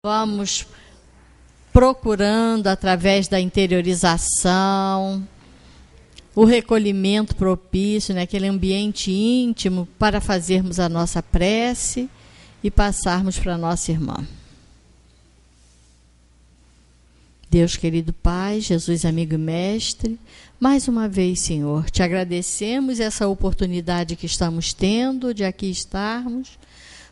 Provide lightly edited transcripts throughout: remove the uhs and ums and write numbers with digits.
Vamos procurando, através da interiorização, o recolhimento propício, né, aquele ambiente íntimo para fazermos a nossa prece e passarmos para a nossa irmã. Deus querido Pai, Jesus amigo e mestre, mais uma vez, Senhor, te agradecemos essa oportunidade que estamos tendo de aqui estarmos,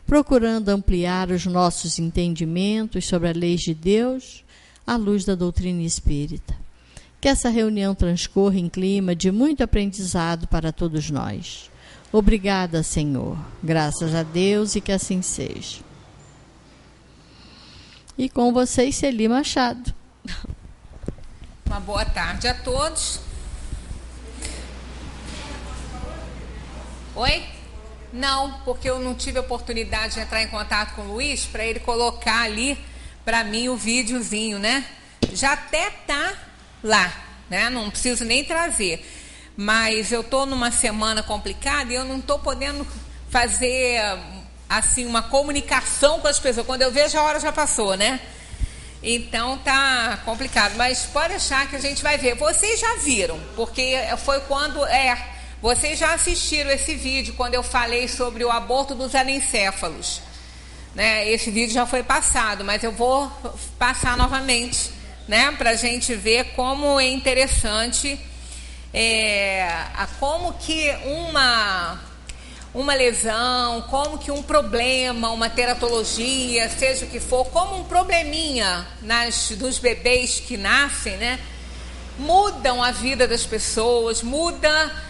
procurando ampliar os nossos entendimentos sobre as leis de Deus à luz da doutrina espírita. Que essa reunião transcorra em clima de muito aprendizado para todos nós. Obrigada, Senhor. Graças a Deus e que assim seja. E com vocês, Celi Machado. Uma boa tarde a todos. Oi? Não, porque eu não tive a oportunidade de entrar em contato com o Luiz para ele colocar ali para mim o videozinho, né? Já até tá lá, né? Não preciso nem trazer. Mas eu tô numa semana complicada e eu não tô podendo fazer assim uma comunicação com as pessoas. Quando eu vejo a hora já passou, né? Então tá complicado, mas pode achar que a gente vai ver. Vocês já viram, porque foi quando vocês já assistiram esse vídeo quando eu falei sobre o aborto dos anencéfalos, né? Esse vídeo já foi passado, mas eu vou passar novamente, né? Para a gente ver como é interessante, como que uma lesão, como que um problema, uma teratologia, seja o que for, como um probleminha dos bebês que nascem, né? Mudam a vida das pessoas, muda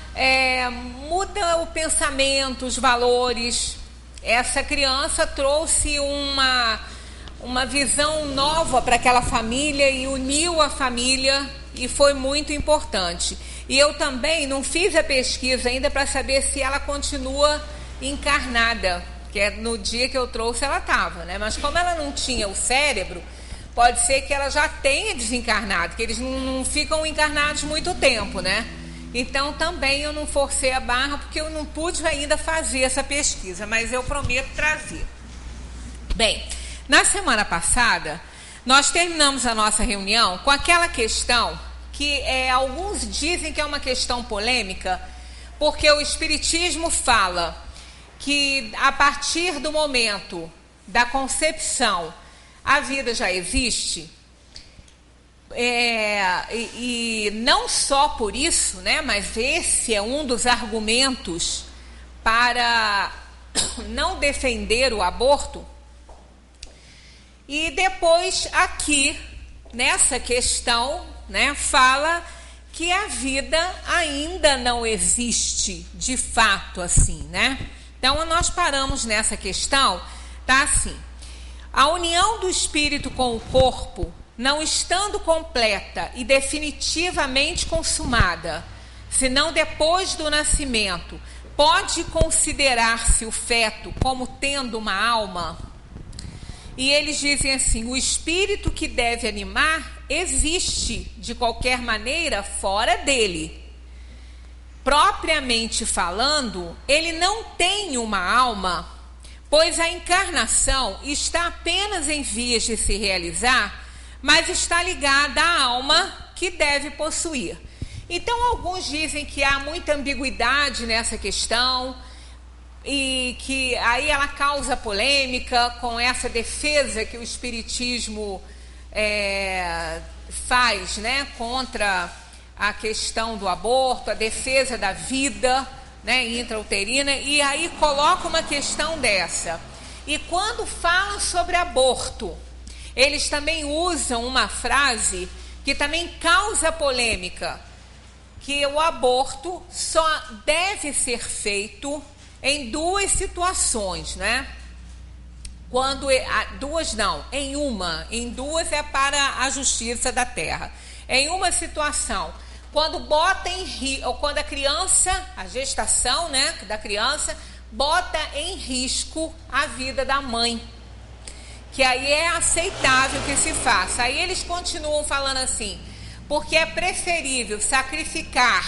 o pensamento, os valores. Essa criança trouxe uma visão nova para aquela família e uniu a família e foi muito importante. E eu também não fiz a pesquisa ainda para saber se ela continua encarnada, que no dia que eu trouxe ela estava, né? Mas como ela não tinha o cérebro, pode ser que ela já tenha desencarnado, que eles não ficam encarnados muito tempo, né? Então também eu não forcei a barra porque eu não pude ainda fazer essa pesquisa, mas eu prometo trazer. Bem, na semana passada nós terminamos a nossa reunião com aquela questão que alguns dizem que é uma questão polêmica, porque o Espiritismo fala que a partir do momento da concepção a vida já existe. E não só por isso, né, mas esse é um dos argumentos para não defender o aborto. E depois aqui, nessa questão, né, fala que a vida ainda não existe de fato assim, né? Então nós paramos nessa questão, tá assim: a união do espírito com o corpo, não estando completa e definitivamente consumada, senão depois do nascimento, pode considerar-se o feto como tendo uma alma? E eles dizem assim: o espírito que deve animar existe de qualquer maneira fora dele. Propriamente falando, ele não tem uma alma, pois a encarnação está apenas em vias de se realizar, mas está ligada à alma que deve possuir. Então alguns dizem que há muita ambiguidade nessa questão e que aí ela causa polêmica com essa defesa que o Espiritismo faz, né, contra a questão do aborto, a defesa da vida, né, intrauterina, e aí coloca uma questão dessa. E quando fala sobre aborto, eles também usam uma frase que também causa polêmica, que o aborto só deve ser feito em duas situações, né? Em duas é para a justiça da terra. Em uma situação, quando quando a criança, a gestação, né, da criança, bota em risco a vida da mãe, que aí é aceitável que se faça. Aí eles continuam falando assim: porque é preferível sacrificar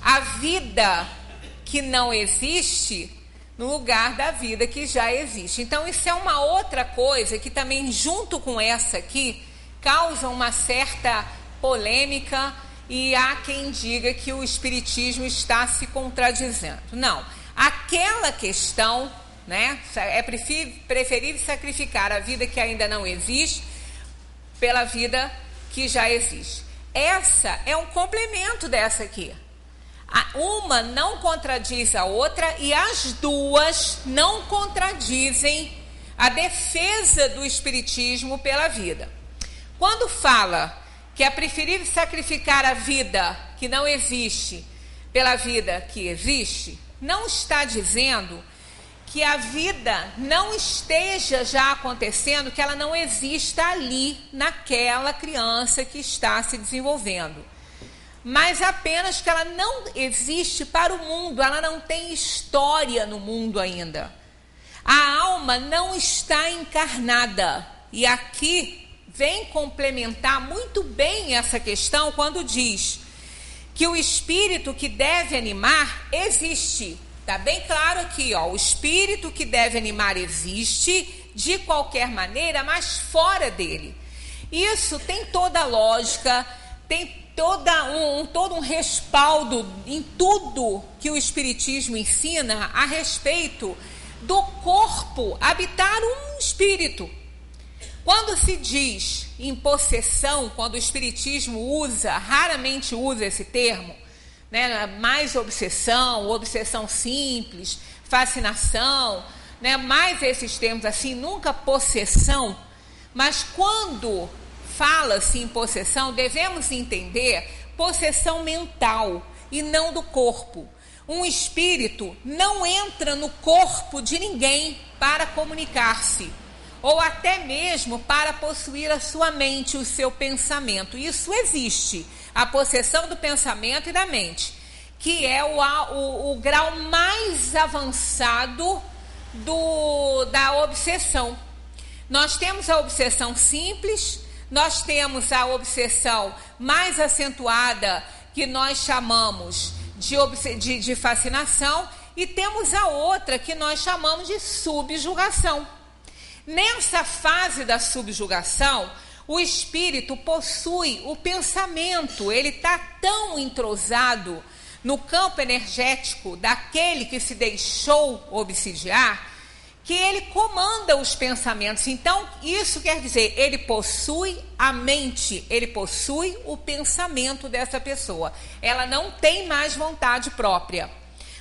a vida que não existe no lugar da vida que já existe. Então, isso é uma outra coisa que também, junto com essa aqui, causa uma certa polêmica, e há quem diga que o Espiritismo está se contradizendo. Não, aquela questão, né, é preferível sacrificar a vida que ainda não existe pela vida que já existe. Essa é um complemento dessa aqui. Uma não contradiz a outra e as duas não contradizem a defesa do Espiritismo pela vida. Quando fala que é preferível sacrificar a vida que não existe pela vida que existe, não está dizendo que a vida não esteja já acontecendo, que ela não exista ali naquela criança que está se desenvolvendo, mas apenas que ela não existe para o mundo, ela não tem história no mundo ainda. A alma não está encarnada. E aqui vem complementar muito bem essa questão quando diz que o espírito que deve animar existe. Está bem claro aqui, ó, o espírito que deve animar existe de qualquer maneira, mas fora dele. Isso tem toda a lógica, tem todo um respaldo em tudo que o Espiritismo ensina a respeito do corpo habitar um espírito. Quando se diz em possessão, quando o Espiritismo raramente usa esse termo, né, mais obsessão simples, fascinação, né, mais esses termos assim, nunca possessão, mas quando fala-se em possessão, devemos entender possessão mental e não do corpo. Um espírito não entra no corpo de ninguém para comunicar-se, ou até mesmo para possuir a sua mente, o seu pensamento. Isso existe, a possessão do pensamento e da mente, que é o grau mais avançado da obsessão. Nós temos a obsessão simples, nós temos a obsessão mais acentuada, que nós chamamos de fascinação, e temos a outra que nós chamamos de subjugação. Nessa fase da subjugação, o espírito possui o pensamento, ele está tão entrosado no campo energético daquele que se deixou obsidiar, que ele comanda os pensamentos. Então, isso quer dizer, ele possui a mente, ele possui o pensamento dessa pessoa. Ela não tem mais vontade própria.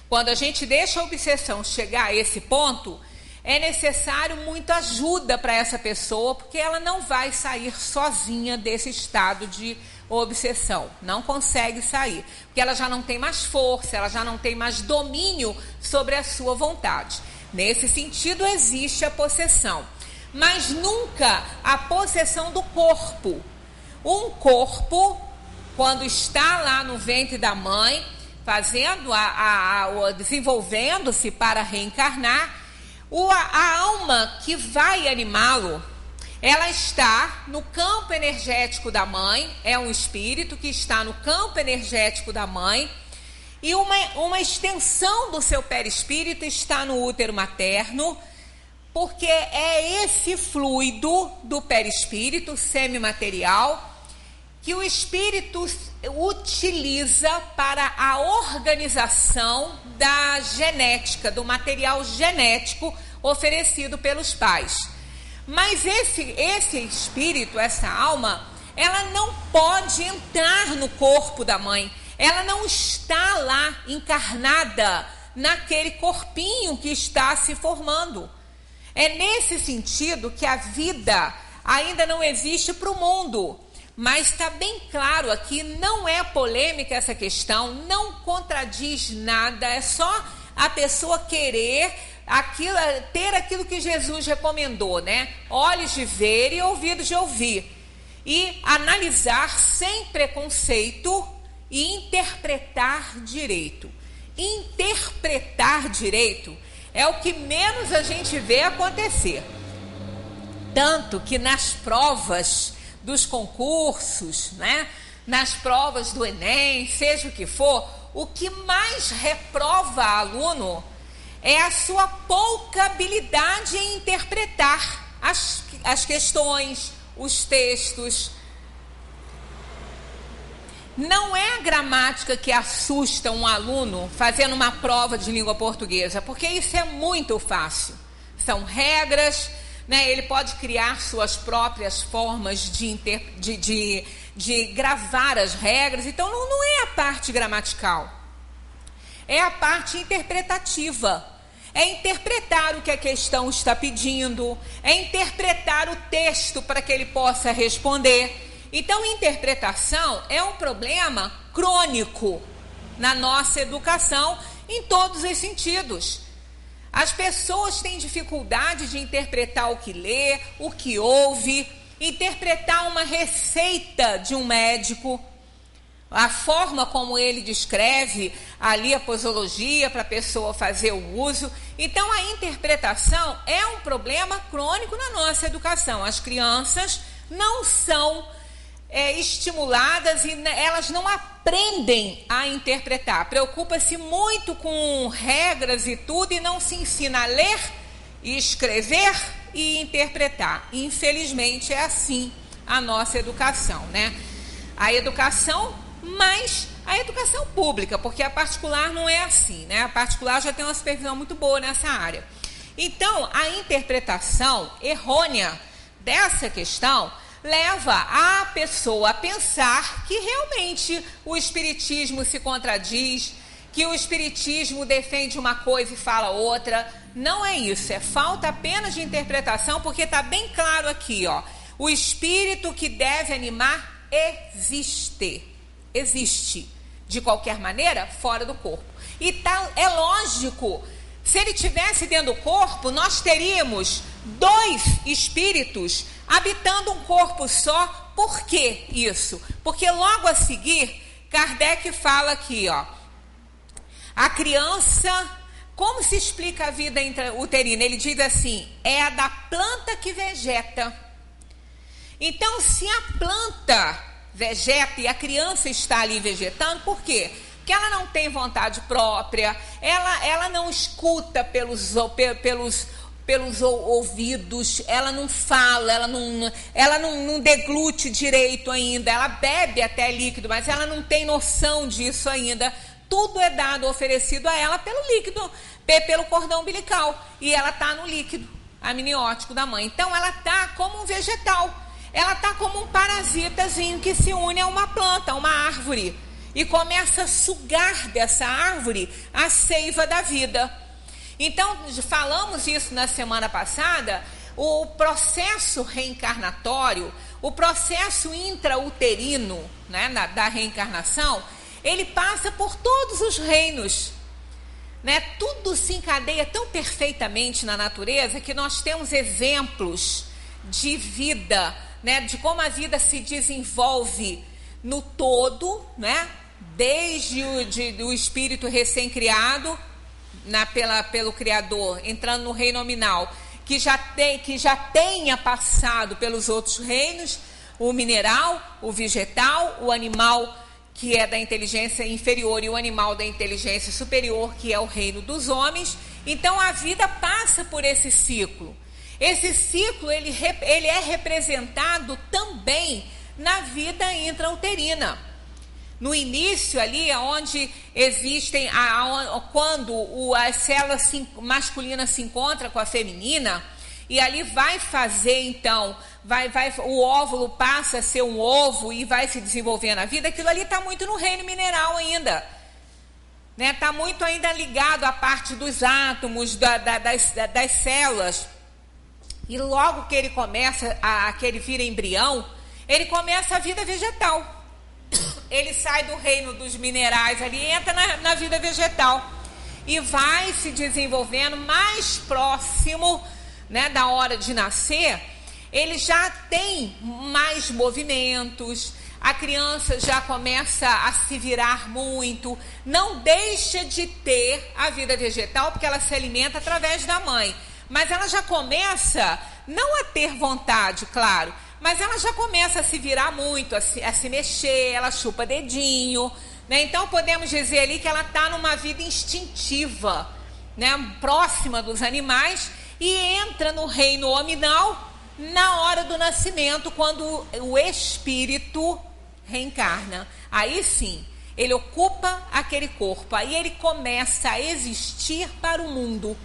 Quando a gente deixa a obsessão chegar a esse ponto, é necessário muita ajuda para essa pessoa, porque ela não vai sair sozinha desse estado de obsessão. Não consegue sair, porque ela já não tem mais força, ela já não tem mais domínio sobre a sua vontade. Nesse sentido, existe a possessão, mas nunca a possessão do corpo. Um corpo, quando está lá no ventre da mãe, fazendo desenvolvendo-se para reencarnar, a alma que vai animá-lo, ela está no campo energético da mãe, é um espírito que está no campo energético da mãe, e uma extensão do seu perispírito está no útero materno, porque é esse fluido do perispírito semimaterial que o espírito utiliza para a organização da genética, do material genético oferecido pelos pais. Mas esse espírito, essa alma, ela não pode entrar no corpo da mãe. Ela não está lá encarnada naquele corpinho que está se formando. É nesse sentido que a vida ainda não existe para o mundo. Mas está bem claro aqui, não é polêmica essa questão, não contradiz nada, é só a pessoa querer ter aquilo que Jesus recomendou, né? Olhos de ver e ouvidos de ouvir. E analisar sem preconceito e interpretar direito. Interpretar direito é o que menos a gente vê acontecer. Tanto que nas provas dos concursos, né, nas provas do Enem, seja o que for, o que mais reprova aluno é a sua pouca habilidade em interpretar as questões, os textos. Não é a gramática que assusta um aluno fazendo uma prova de língua portuguesa, porque isso é muito fácil. São regras, né? Ele pode criar suas próprias formas de gravar as regras. Então, não é a parte gramatical. É a parte interpretativa. É interpretar o que a questão está pedindo. É interpretar o texto para que ele possa responder. Então, interpretação é um problema crônico na nossa educação em todos os sentidos. As pessoas têm dificuldade de interpretar o que lê, o que ouve, interpretar uma receita de um médico, a forma como ele descreve ali a posologia para a pessoa fazer o uso. Então, a interpretação é um problema crônico na nossa educação. As crianças não são estimuladas e elas não aprendem a interpretar. Preocupa-se muito com regras e tudo e não se ensina a ler, escrever e interpretar. Infelizmente é assim a nossa educação, né? A educação, mas a educação pública, porque a particular não é assim, né? A particular já tem uma supervisão muito boa nessa área. Então, a interpretação errônea dessa questão leva a pessoa a pensar que realmente o espiritismo se contradiz, que o espiritismo defende uma coisa e fala outra. Não é isso, é falta apenas de interpretação, porque está bem claro aqui, ó. O espírito que deve animar existe, de qualquer maneira, fora do corpo. E é lógico, se ele estivesse dentro do corpo, nós teríamos 2 espíritos habitando um corpo só. Por que isso? Porque logo a seguir, Kardec fala aqui, ó, a criança, como se explica a vida intrauterina? Ele diz assim, é a da planta que vegeta. Então, se a planta vegeta e a criança está ali vegetando, por quê? Porque ela não tem vontade própria, ela não escuta pelos ouvidos, ela não fala, ela não deglute direito ainda, ela bebe até líquido, mas ela não tem noção disso ainda. Tudo é dado, oferecido a ela pelo líquido, pelo cordão umbilical, e ela está no líquido amniótico da mãe. Então ela está como um vegetal, ela está como um parasitazinho que se une a uma planta, a uma árvore, e começa a sugar dessa árvore a seiva da vida. Então, falamos isso na semana passada, o processo reencarnatório, o processo intrauterino, né, da reencarnação, ele passa por todos os reinos, né? Tudo se encadeia tão perfeitamente na natureza que nós temos exemplos de vida, né, de como a vida se desenvolve no todo, né, desde o espírito recém-criado, pelo Criador, entrando no reino nominal, que já tenha passado pelos outros reinos, o mineral, o vegetal, o animal, que é da inteligência inferior, e o animal da inteligência superior, que é o reino dos homens. Então a vida passa por esse ciclo. Esse ciclo ele é representado também na vida intrauterina. No início ali, onde existem, quando as células masculinas se encontram com a feminina, e ali vai fazer, então, o óvulo passa a ser um ovo e vai se desenvolvendo a vida, aquilo ali está muito no reino mineral ainda. Está muito ainda ligado à parte dos átomos, das células. E logo que ele começa, que ele vira embrião, ele começa a vida vegetal. Ele sai do reino dos minerais ali, entra na vida vegetal e vai se desenvolvendo mais próximo, né, da hora de nascer. Ele já tem mais movimentos, a criança já começa a se virar muito, não deixa de ter a vida vegetal porque ela se alimenta através da mãe, mas ela já começa não a ter vontade, claro, mas ela já começa a se virar muito, a se mexer, ela chupa dedinho, né? Então podemos dizer ali que ela está numa vida instintiva, né, próxima dos animais, e entra no reino hominal na hora do nascimento, quando o espírito reencarna. Aí sim, ele ocupa aquele corpo, aí ele começa a existir para o mundo.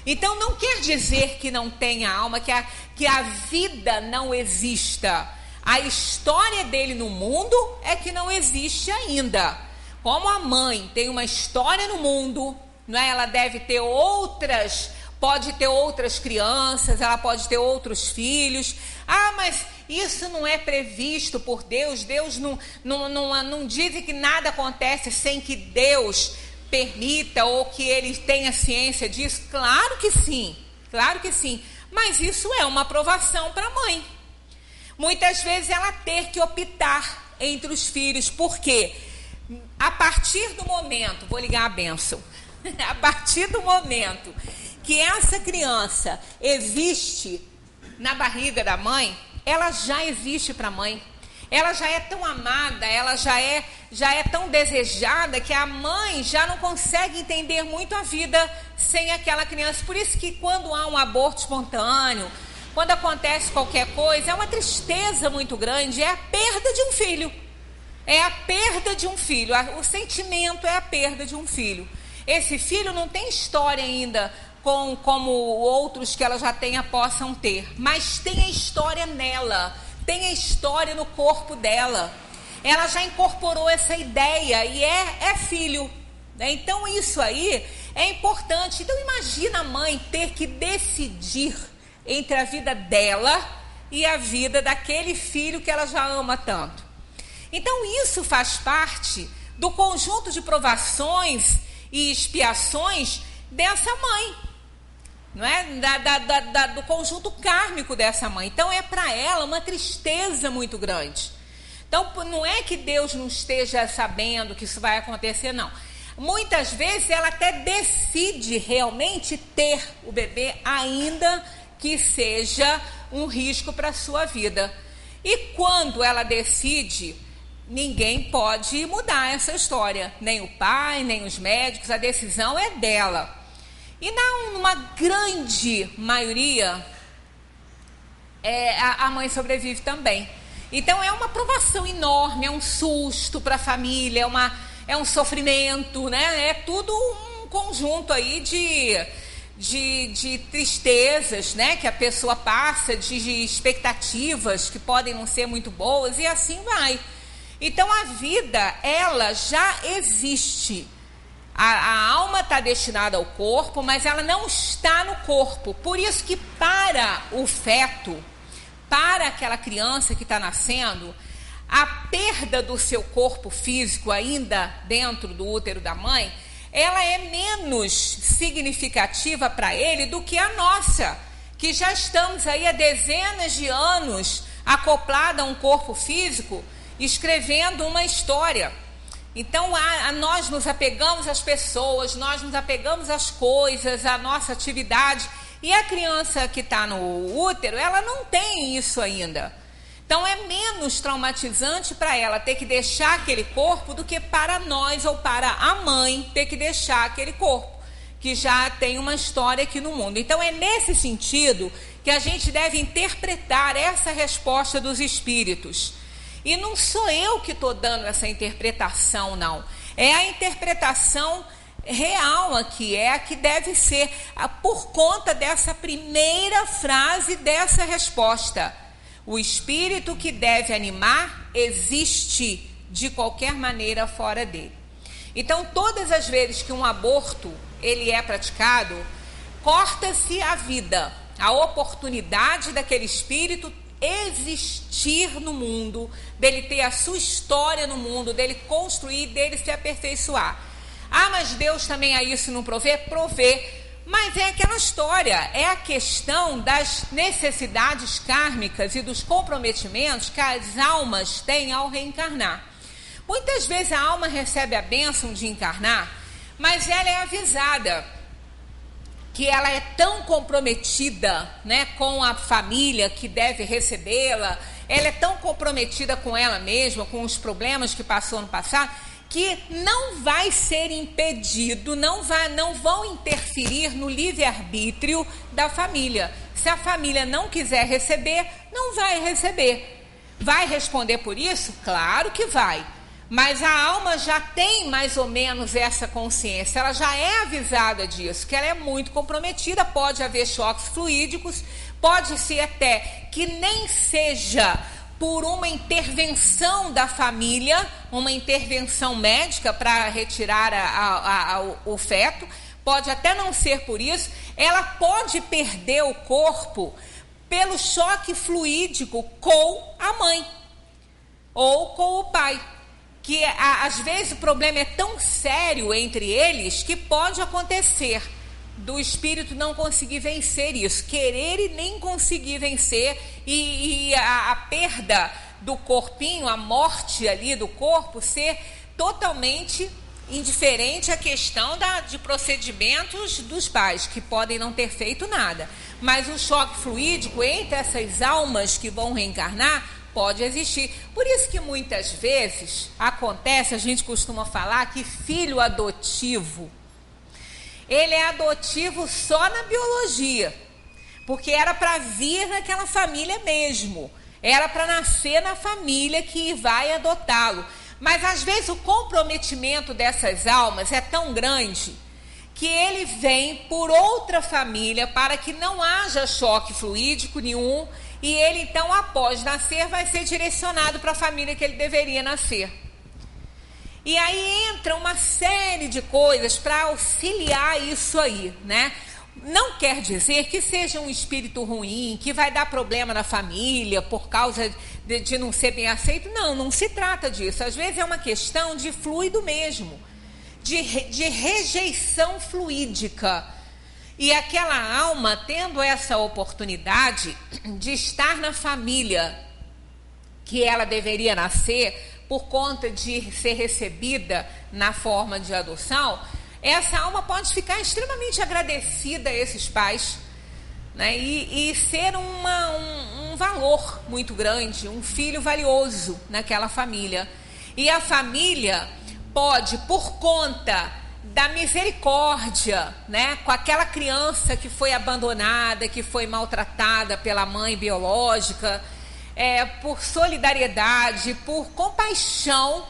Então não quer dizer que não tenha alma, que a vida não exista. A história dele no mundo é que não existe ainda. Como a mãe tem uma história no mundo, não é? Ela deve ter outras, pode ter outras crianças, ela pode ter outros filhos. Ah, mas isso não é previsto por Deus. Deus não diz que nada acontece sem que Deus permita ou que ele tenha ciência disso. Claro que sim, claro que sim. Mas isso é uma aprovação para a mãe. Muitas vezes ela ter que optar entre os filhos, porque a partir do momento, vou ligar a bênção, a partir do momento que essa criança existe na barriga da mãe, ela já existe para a mãe. Ela já é tão amada, ela já é tão desejada, que a mãe já não consegue entender muito a vida sem aquela criança. Por isso que quando há um aborto espontâneo, quando acontece qualquer coisa, é uma tristeza muito grande, é a perda de um filho. É a perda de um filho, o sentimento é a perda de um filho. Esse filho não tem história ainda como outros que ela já tenha possam ter, mas tem a história nela, tem a história no corpo dela. Ela já incorporou essa ideia e é filho, né? Então isso aí é importante. Então imagina a mãe ter que decidir entre a vida dela e a vida daquele filho que ela já ama tanto. Então isso faz parte do conjunto de provações e expiações dessa mãe, não é? Do conjunto kármico dessa mãe. Então é para ela uma tristeza muito grande. Então não é que Deus não esteja sabendo que isso vai acontecer, não. Muitas vezes ela até decide realmente ter o bebê, ainda que seja um risco para a sua vida. E quando ela decide, ninguém pode mudar essa história, nem o pai, nem os médicos, a decisão é dela. E numa grande maioria, a mãe sobrevive também. Então é uma provação enorme, é um susto para a família, é um sofrimento, né? É tudo um conjunto aí de tristezas, né? Que a pessoa passa, de expectativas que podem não ser muito boas, e assim vai. Então a vida, ela já existe. A alma está destinada ao corpo, mas ela não está no corpo. Por isso que para o feto, para aquela criança que está nascendo, a perda do seu corpo físico ainda dentro do útero da mãe, ela é menos significativa para ele do que a nossa, que já estamos aí há dezenas de anos acoplada a um corpo físico, escrevendo uma história. Então nós nos apegamos às pessoas, nós nos apegamos às coisas, à nossa atividade, e a criança que está no útero, ela não tem isso ainda. Então é menos traumatizante para ela ter que deixar aquele corpo do que para nós ou para a mãe ter que deixar aquele corpo, que já tem uma história aqui no mundo. Então é nesse sentido que a gente deve interpretar essa resposta dos espíritos. E não sou eu que estou dando essa interpretação, não. É a interpretação real aqui, é a que deve ser por conta dessa primeira frase dessa resposta. O espírito que deve animar existe de qualquer maneira fora dele. Então, todas as vezes que um aborto ele é praticado, corta-se a vida, a oportunidade daquele espírito existir no mundo, dele ter a sua história no mundo, dele construir, dele se aperfeiçoar. Ah, mas Deus também a isso não provê? Provê. Mas é aquela história, é a questão das necessidades kármicas e dos comprometimentos que as almas têm ao reencarnar. Muitas vezes a alma recebe a bênção de encarnar, mas ela é avisada que ela é tão comprometida, né, com a família que deve recebê-la, ela é tão comprometida com ela mesma, com os problemas que passou no passado, que não vai ser impedido, não vão interferir no livre-arbítrio da família. Se a família não quiser receber, não vai receber. Vai responder por isso? Claro que vai. Mas a alma já tem mais ou menos essa consciência, ela já é avisada disso, que ela é muito comprometida, pode haver choques fluídicos, pode ser até que nem seja por uma intervenção da família, uma intervenção médica para retirar o feto, pode até não ser por isso, ela pode perder o corpo pelo choque fluídico com a mãe ou com o pai. Que às vezes o problema é tão sério entre eles que pode acontecer do espírito não conseguir vencer isso, querer e nem conseguir vencer, e a perda do corpinho, a morte ali do corpo ser totalmente indiferente à questão de procedimentos dos pais, que podem não ter feito nada. Mas o choque fluídico entre essas almas que vão reencarnar pode existir. Por isso que muitas vezes acontece, a gente costuma falar que filho adotivo, ele é adotivo só na biologia, porque era para vir naquela família mesmo, era para nascer na família que vai adotá-lo. Mas às vezes o comprometimento dessas almas é tão grande que ele vem por outra família para que não haja choque fluídico nenhum, e ele então, após nascer, vai ser direcionado para a família que ele deveria nascer. E aí entra uma série de coisas para auxiliar isso aí, né? Não quer dizer que seja um espírito ruim, que vai dar problema na família por causa de não ser bem aceito. Não, não se trata disso. Às vezes é uma questão de fluido mesmo, de rejeição fluídica. E aquela alma tendo essa oportunidade de estar na família que ela deveria nascer, por conta de ser recebida na forma de adoção, essa alma pode ficar extremamente agradecida a esses pais, né? E ser um valor muito grande, um filho valioso naquela família. E a família pode, por conta da misericórdia, né, com aquela criança que foi abandonada, que foi maltratada pela mãe biológica, por solidariedade, por compaixão,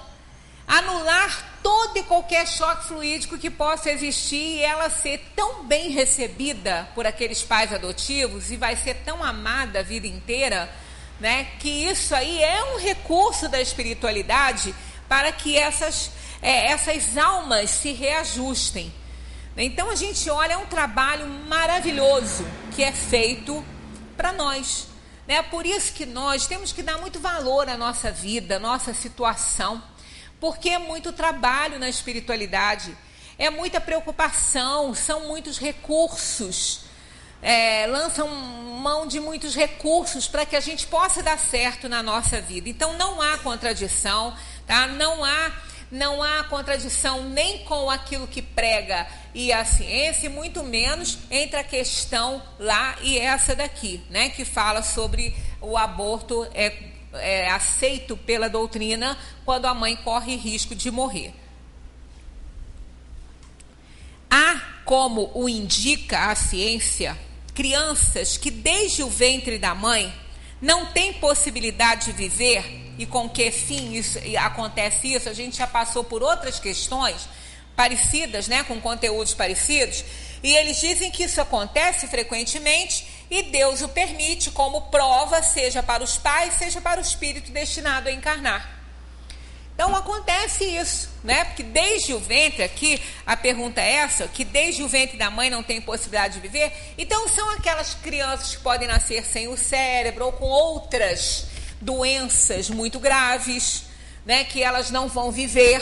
anular todo e qualquer choque fluídico que possa existir, e ela ser tão bem recebida por aqueles pais adotivos e vai ser tão amada a vida inteira, né, que isso aí é um recurso da espiritualidade para que essas almas se reajustem. Então a gente olha, é um trabalho maravilhoso que é feito para nós. É por isso que nós temos que dar muito valor à nossa vida, à nossa situação, porque é muito trabalho na espiritualidade, é muita preocupação, são muitos recursos, lançam mão de muitos recursos para que a gente possa dar certo na nossa vida. Então não há contradição, tá? Não há contradição nem com aquilo que prega e a ciência, e muito menos entre a questão lá e essa daqui, né, que fala sobre o aborto aceito pela doutrina quando a mãe corre risco de morrer. Há, como o indica a ciência, crianças que desde o ventre da mãe não têm possibilidade de viver. E com que fim acontece isso? A gente já passou por outras questões parecidas, né, com conteúdos parecidos, e eles dizem que isso acontece frequentemente e Deus o permite como prova, seja para os pais, seja para o espírito destinado a encarnar. Então acontece isso, né? Porque desde o ventre, aqui a pergunta é essa, que desde o ventre da mãe não tem possibilidade de viver. Então são aquelas crianças que podem nascer sem o cérebro ou com outras doenças muito graves, né, que elas não vão viver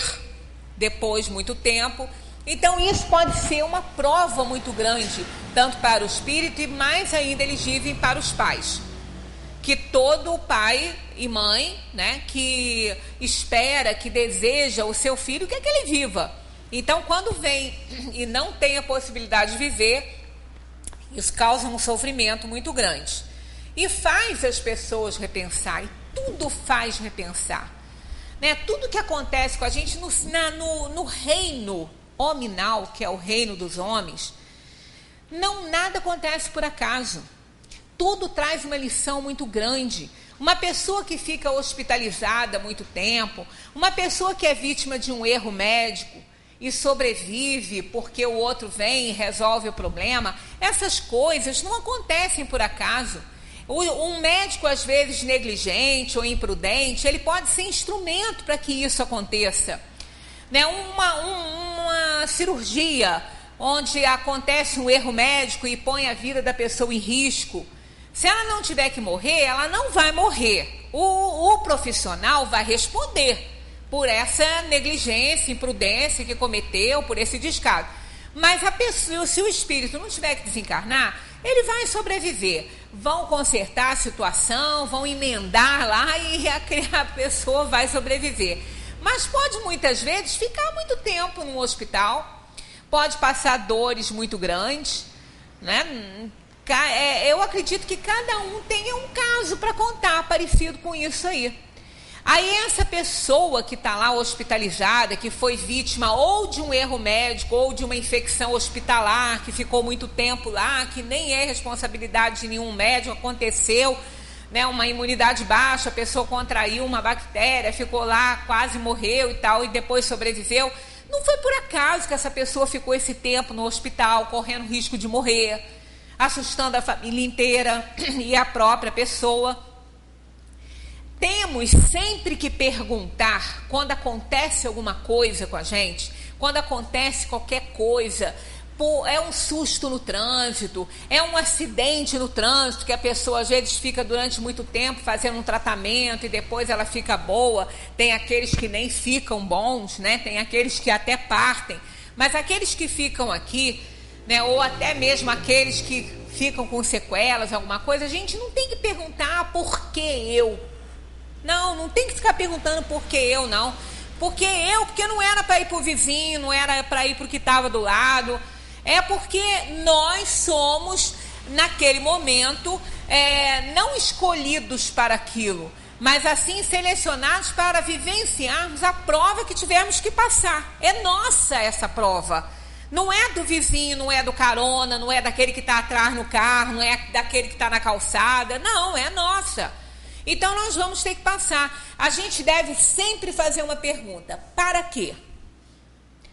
depois de muito tempo. Então isso pode ser uma prova muito grande, tanto para o espírito e mais ainda eles dizem para os pais, que todo pai e mãe, né, que espera, que deseja o seu filho, quer que ele viva. Então quando vem e não tem a possibilidade de viver, isso causa um sofrimento muito grande. E faz as pessoas repensar, e tudo faz repensar. né? Tudo que acontece com a gente no reino hominal, que é o reino dos homens, nada acontece por acaso. Tudo traz uma lição muito grande. Uma pessoa que fica hospitalizada há muito tempo, uma pessoa que é vítima de um erro médico e sobrevive porque o outro vem e resolve o problema, essas coisas não acontecem por acaso. Um médico, às vezes, negligente ou imprudente, ele pode ser instrumento para que isso aconteça. Né? Uma cirurgia onde acontece um erro médico e põe a vida da pessoa em risco, se ela não tiver que morrer, ela não vai morrer. O profissional vai responder por essa negligência, imprudência que cometeu, por esse descaso. Mas a pessoa, se o espírito não tiver que desencarnar, ele vai sobreviver. Vão consertar a situação, vão emendar lá e a pessoa vai sobreviver. Mas pode muitas vezes ficar muito tempo no hospital, pode passar dores muito grandes, né? Eu acredito que cada um tenha um caso para contar parecido com isso aí. Aí essa pessoa que está lá hospitalizada, que foi vítima ou de um erro médico ou de uma infecção hospitalar, que ficou muito tempo lá, que nem é responsabilidade de nenhum médico, aconteceu, né, uma imunidade baixa, a pessoa contraiu uma bactéria, ficou lá, quase morreu e tal, e depois sobreviveu. Não foi por acaso que essa pessoa ficou esse tempo no hospital, correndo risco de morrer, assustando a família inteira e a própria pessoa. Temos sempre que perguntar, quando acontece alguma coisa com a gente, quando acontece qualquer coisa, é um susto no trânsito, é um acidente no trânsito, que a pessoa às vezes fica durante muito tempo fazendo um tratamento e depois ela fica boa. Tem aqueles que nem ficam bons, né? Tem aqueles que até partem, mas aqueles que ficam aqui, né? Ou até mesmo aqueles que ficam com sequelas, alguma coisa, a gente não tem que perguntar por que eu. Não tem que ficar perguntando por que eu, não. Porque não era para ir para o vizinho, não era para ir para o que estava do lado. É porque nós somos, naquele momento, não escolhidos para aquilo, mas assim selecionados para vivenciarmos a prova que tivermos que passar. É nossa essa prova. Não é do vizinho, não é do carona, não é daquele que está atrás no carro, não é daquele que está na calçada. Não, é nossa. Então nós vamos ter que passar. A gente deve sempre fazer uma pergunta: para quê?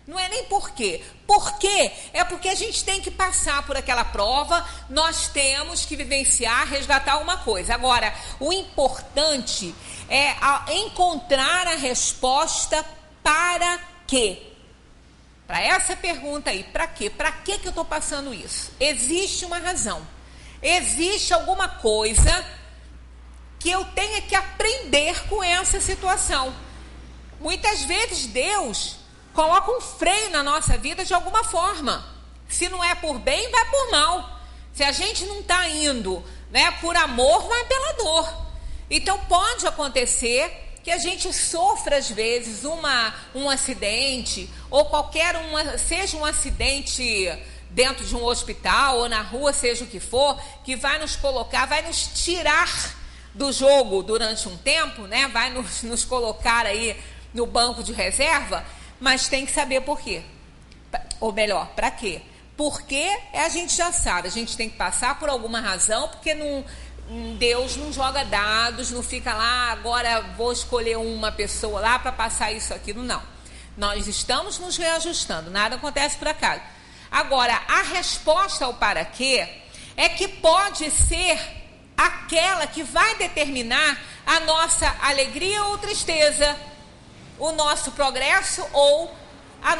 Não é nem por quê. Por quê? É porque a gente tem que passar por aquela prova, nós temos que vivenciar, resgatar alguma coisa. Agora, o importante é encontrar a resposta para quê. Para essa pergunta aí, para quê? Para que eu estou passando isso? Existe uma razão. Existe alguma coisa que eu tenha que aprender com essa situação. Muitas vezes Deus coloca um freio na nossa vida de alguma forma. Se não é por bem, vai por mal. Se a gente não está indo, né, por amor, vai pela dor. Então pode acontecer que a gente sofra às vezes um acidente, ou seja um acidente dentro de um hospital ou na rua, seja o que for, que vai nos colocar, vai nos tirar do jogo durante um tempo, né? Vai nos colocar aí no banco de reserva, mas tem que saber por quê. Ou melhor, para quê? Porque a gente já sabe, a gente tem que passar por alguma razão, porque Deus não joga dados, não fica lá, agora vou escolher uma pessoa lá para passar isso, aquilo, não. Nós estamos nos reajustando, nada acontece por acaso. Agora, a resposta ao para quê é que pode ser aquela que vai determinar a nossa alegria ou tristeza, o nosso progresso ou a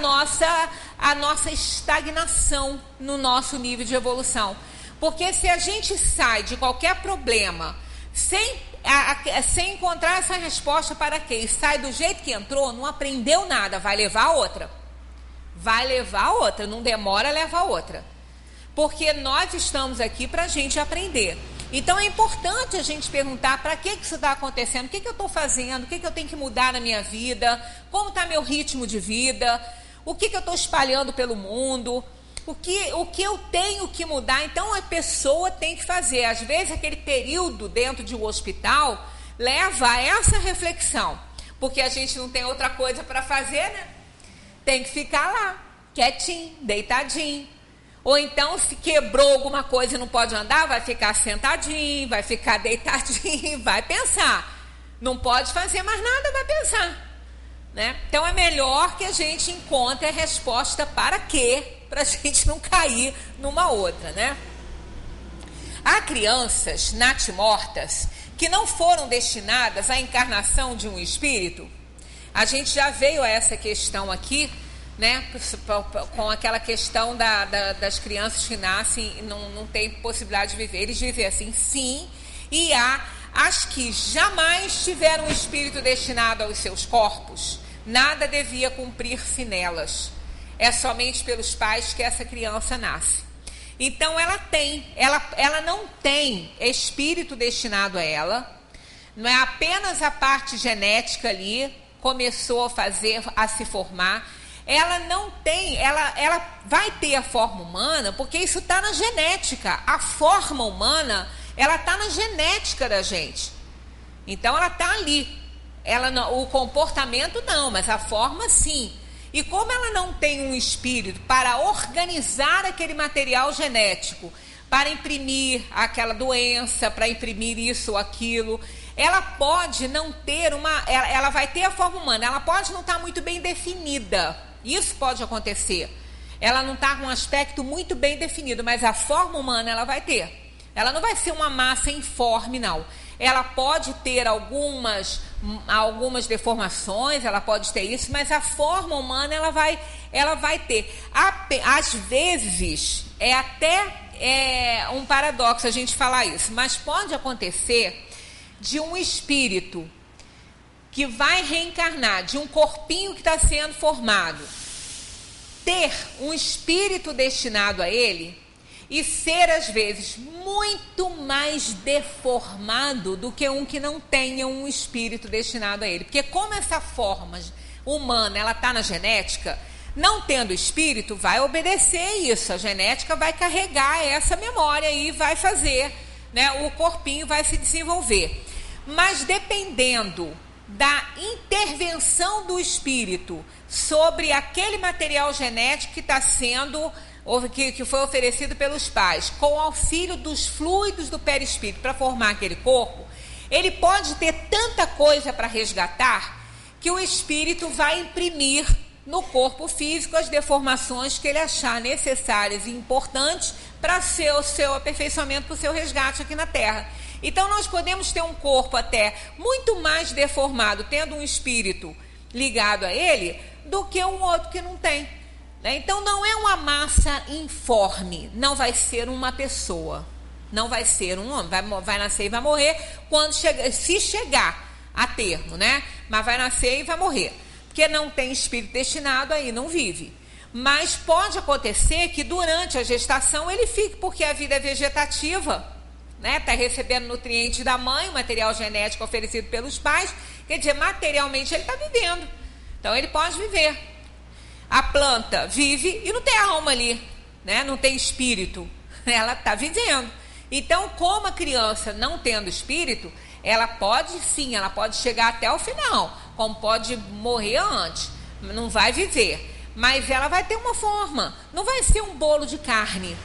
nossa estagnação no nosso nível de evolução. Porque se a gente sai de qualquer problema sem encontrar essa resposta para quê, e sai do jeito que entrou, não aprendeu nada, vai levar a outra. Vai levar a outra, não demora a levar a outra. Porque nós estamos aqui para a gente aprender. Então é importante a gente perguntar para que isso está acontecendo, o que eu estou fazendo, o que eu tenho que mudar na minha vida, como está meu ritmo de vida, o que eu estou espalhando pelo mundo, o que eu tenho que mudar. Então a pessoa tem que fazer. Às vezes aquele período dentro de um hospital leva a essa reflexão. porque a gente não tem outra coisa para fazer, né? Tem que ficar lá, quietinho, deitadinho. Ou então, se quebrou alguma coisa e não pode andar, vai ficar sentadinho, vai ficar deitadinho, vai pensar. Não pode fazer mais nada, vai pensar. Né? Então, é melhor que a gente encontre a resposta para quê? Para a gente não cair numa outra, né? Há crianças natimortas que não foram destinadas à encarnação de um espírito. A gente já veio a essa questão aqui, né, com aquela questão das crianças que nascem e não têm possibilidade de viver. Eles dizem assim, sim, e há as que jamais tiveram um espírito destinado aos seus corpos. Nada devia cumprir-se nelas. É somente pelos pais que essa criança nasce. Então ela não tem espírito destinado a ela, não é apenas a parte genética ali, começou a se formar, ela não tem, ela vai ter a forma humana, porque isso está na genética, a forma humana, ela está na genética da gente, então ela está ali, o comportamento não, mas a forma sim. E como ela não tem um espírito para organizar aquele material genético, para imprimir aquela doença, para imprimir isso ou aquilo, ela pode não ter ela vai ter a forma humana, ela pode não estar muito bem definida. Isso pode acontecer. Ela não está com um aspecto muito bem definido, mas a forma humana ela vai ter. Ela não vai ser uma massa informe, não. Ela pode ter algumas deformações, ela pode ter isso, mas a forma humana ela vai ter. Às vezes, é até um paradoxo a gente falar isso, mas pode acontecer de um espírito que vai reencarnar, de um corpinho que está sendo formado, ter um espírito destinado a ele e ser, às vezes, muito mais deformado do que um que não tenha um espírito destinado a ele. Porque como essa forma humana, ela está na genética, não tendo espírito, vai obedecer isso. A genética vai carregar essa memória e vai fazer, né, o corpinho vai se desenvolver. Mas dependendo da intervenção do espírito sobre aquele material genético que está sendo... que foi oferecido pelos pais, com o auxílio dos fluidos do perispírito para formar aquele corpo, ele pode ter tanta coisa para resgatar que o espírito vai imprimir no corpo físico as deformações que ele achar necessárias e importantes para o seu aperfeiçoamento, para o seu resgate aqui na Terra. Então nós podemos ter um corpo até muito mais deformado, tendo um espírito ligado a ele, do que um outro que não tem. Então não é uma massa informe, não vai ser uma pessoa, não vai ser um homem, vai nascer e vai morrer se chegar a termo, né? Mas vai nascer e vai morrer, porque não tem espírito destinado aí, não vive. Mas pode acontecer que durante a gestação ele fique, porque a vida é vegetativa, né? Está recebendo nutrientes da mãe, o material genético oferecido pelos pais, quer dizer, materialmente ele está vivendo, então ele pode viver. A planta vive e não tem alma ali, né? Não tem espírito, ela está vivendo. Então, como a criança não tendo espírito, ela pode sim, ela pode chegar até o final, como pode morrer antes, não vai viver, mas ela vai ter uma forma, não vai ser um bolo de carne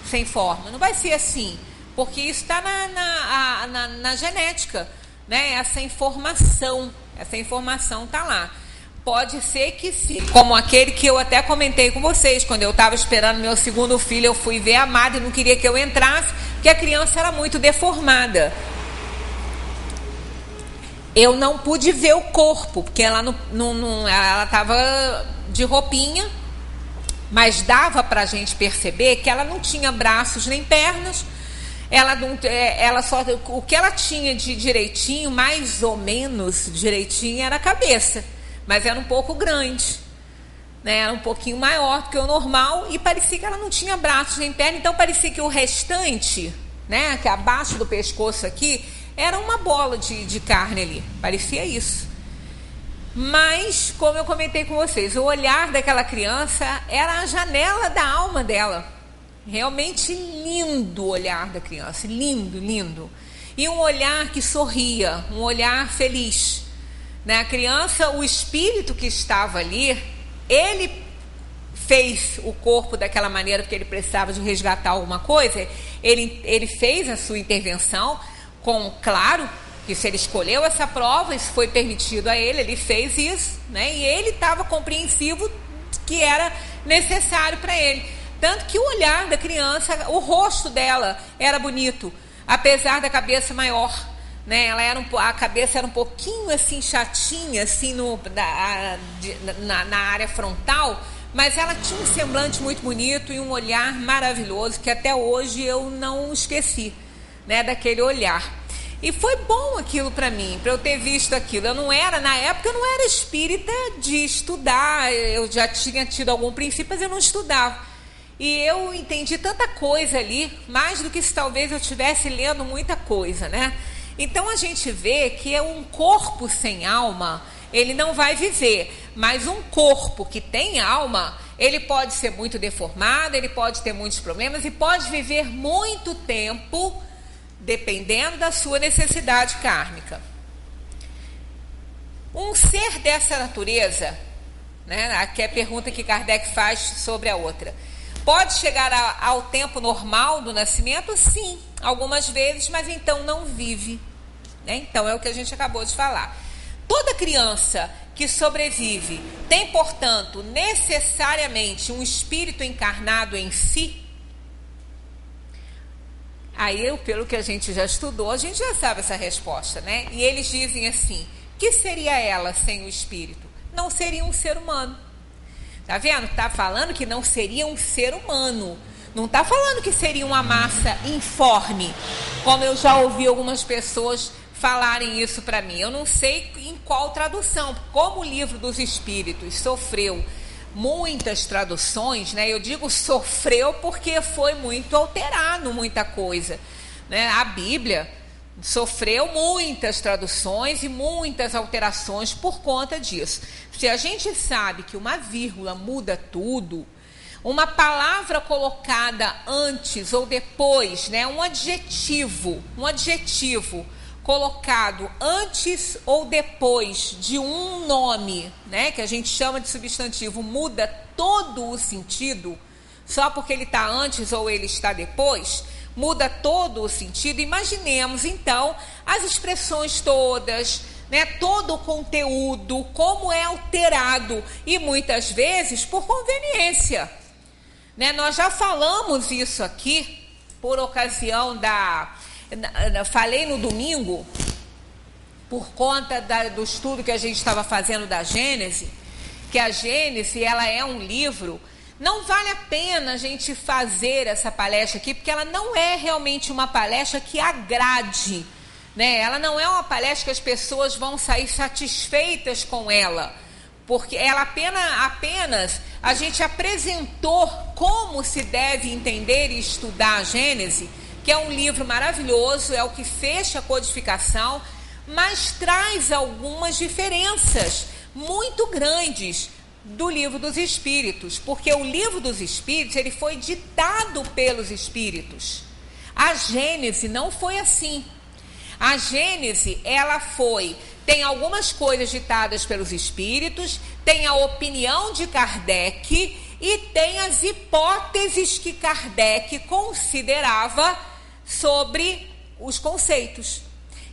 sem forma, não vai ser assim, porque isso está na genética, né? Essa informação está lá. Pode ser que sim, como aquele que eu até comentei com vocês, quando eu estava esperando meu segundo filho, eu fui ver a madre e não queria que eu entrasse, porque a criança era muito deformada. Eu não pude ver o corpo, porque ela estava de roupinha, mas dava para a gente perceber que ela não tinha braços nem pernas, o que ela tinha de direitinho, mais ou menos direitinho, era a cabeça. Mas era um pouco grande, né? Era um pouquinho maior do que o normal e parecia que ela não tinha braços nem perna, então parecia que o restante, né, que abaixo do pescoço aqui, era uma bola de carne ali, parecia isso. Mas, como eu comentei com vocês, o olhar daquela criança era a janela da alma dela. Realmente lindo o olhar da criança, lindo, lindo. E um olhar que sorria, um olhar feliz. né? A criança, o espírito que estava ali, ele fez o corpo daquela maneira porque ele precisava de resgatar alguma coisa. Ele fez a sua intervenção claro, que se ele escolheu essa prova, isso foi permitido a ele fez isso, né? E ele estava compreensivo que era necessário para ele. Tanto que o olhar da criança, o rosto dela era bonito, apesar da cabeça maior, né? A cabeça era um pouquinho assim chatinha, assim na área frontal, mas ela tinha um semblante muito bonito e um olhar maravilhoso que até hoje eu não esqueci, né? Daquele olhar. E foi bom aquilo para mim, para eu ter visto aquilo. Na época eu não era espírita de estudar, eu já tinha tido algum princípio, mas eu não estudava. E eu entendi tanta coisa ali, mais do que se talvez eu estivesse lendo muita coisa, né? Então a gente vê que um corpo sem alma, ele não vai viver. Mas um corpo que tem alma, ele pode ser muito deformado, ele pode ter muitos problemas e pode viver muito tempo, dependendo da sua necessidade kármica. Um ser dessa natureza, né, aqui é a pergunta que Kardec faz sobre a outra, pode chegar ao tempo normal do nascimento? Sim, algumas vezes, mas então não vive, né? Então é o que a gente acabou de falar. Toda criança que sobrevive tem, portanto, necessariamente um espírito encarnado em si? Aí, pelo que a gente já estudou, a gente já sabe essa resposta, né? E eles dizem assim, que seria ela sem o espírito? Não seria um ser humano. Tá vendo? Tá falando que não seria um ser humano. Não tá falando que seria uma massa informe, como eu já ouvi algumas pessoas falarem isso para mim. Eu não sei em qual tradução, como o Livro dos Espíritos sofreu muitas traduções, né? Eu digo sofreu porque foi muito alterado muita coisa, né? A Bíblia sofreu muitas traduções e muitas alterações por conta disso. Se a gente sabe que uma vírgula muda tudo, uma palavra colocada antes ou depois, né? Um adjetivo colocado antes ou depois de um nome, né, que a gente chama de substantivo, muda todo o sentido, só porque ele está antes ou ele está depois, muda todo o sentido. Imaginemos, então, as expressões todas, né, todo o conteúdo, como é alterado, e muitas vezes por conveniência, né? Nós já falamos isso aqui, por ocasião falei no domingo, por conta do estudo que a gente estava fazendo da Gênese, que a Gênese, ela é um livro, não vale a pena a gente fazer essa palestra aqui, porque ela não é realmente uma palestra que agrade, né? Ela não é uma palestra que as pessoas vão sair satisfeitas com ela, porque ela apenas a gente apresentou como se deve entender e estudar a Gênese, que é um livro maravilhoso, é o que fecha a codificação, mas traz algumas diferenças muito grandes do Livro dos Espíritos, porque o Livro dos Espíritos, ele foi ditado pelos Espíritos. A Gênese não foi assim. A Gênese, tem algumas coisas ditadas pelos Espíritos, tem a opinião de Kardec e tem as hipóteses que Kardec considerava sobre os conceitos.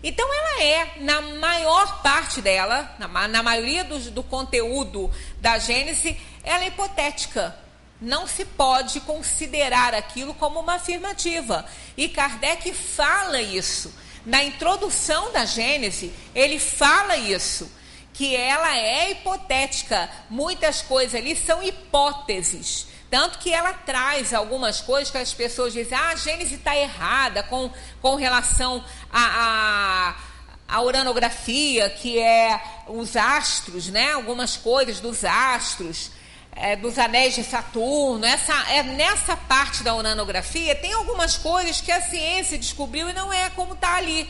Então ela na maior parte dela, na maioria do conteúdo da Gênese, ela é hipotética. Não se pode considerar aquilo como uma afirmativa. E Kardec fala isso. Na introdução da Gênese, ele fala isso, que ela é hipotética. Muitas coisas ali são hipóteses. Tanto que ela traz algumas coisas que as pessoas dizem, a Gênese está errada com relação à uranografia, que é os astros, né? Algumas coisas dos astros, dos anéis de Saturno. Nessa parte da uranografia tem algumas coisas que a ciência descobriu e não é como está ali.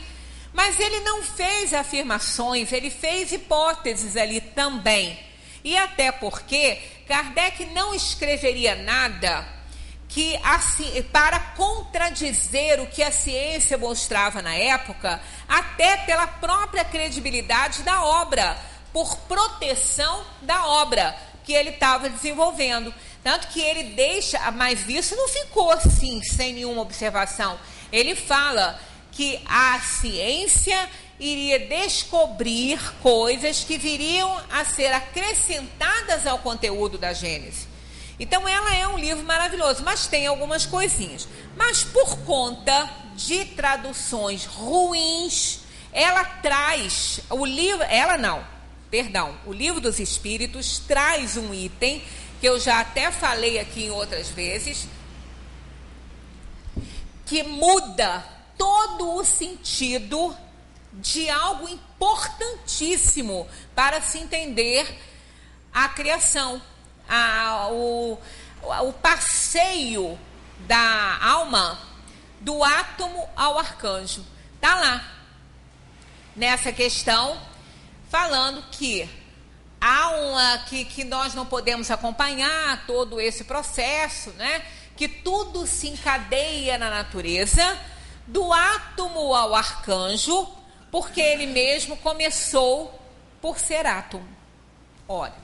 Mas ele não fez afirmações, ele fez hipóteses ali também. E até porque Kardec não escreveria nada para contradizer o que a ciência mostrava na época, até pela própria credibilidade da obra. por proteção da obra que ele estava desenvolvendo. Tanto que ele deixa, mas isso não ficou assim, sem nenhuma observação. Ele fala que a ciência iria descobrir coisas que viriam a ser acrescentadas ao conteúdo da Gênesis. Então, ela é um livro maravilhoso, mas tem algumas coisinhas. Mas, por conta de traduções ruins, ela traz, o Livro dos Espíritos traz um item, que eu já até falei aqui em outras vezes, que muda todo o sentido de algo importantíssimo para se entender a criação, o passeio da alma do átomo ao arcanjo. Está lá, nessa questão, falando que que nós não podemos acompanhar todo esse processo, né? Que tudo se encadeia na natureza, do átomo ao arcanjo, porque ele mesmo começou por ser átomo. Olha,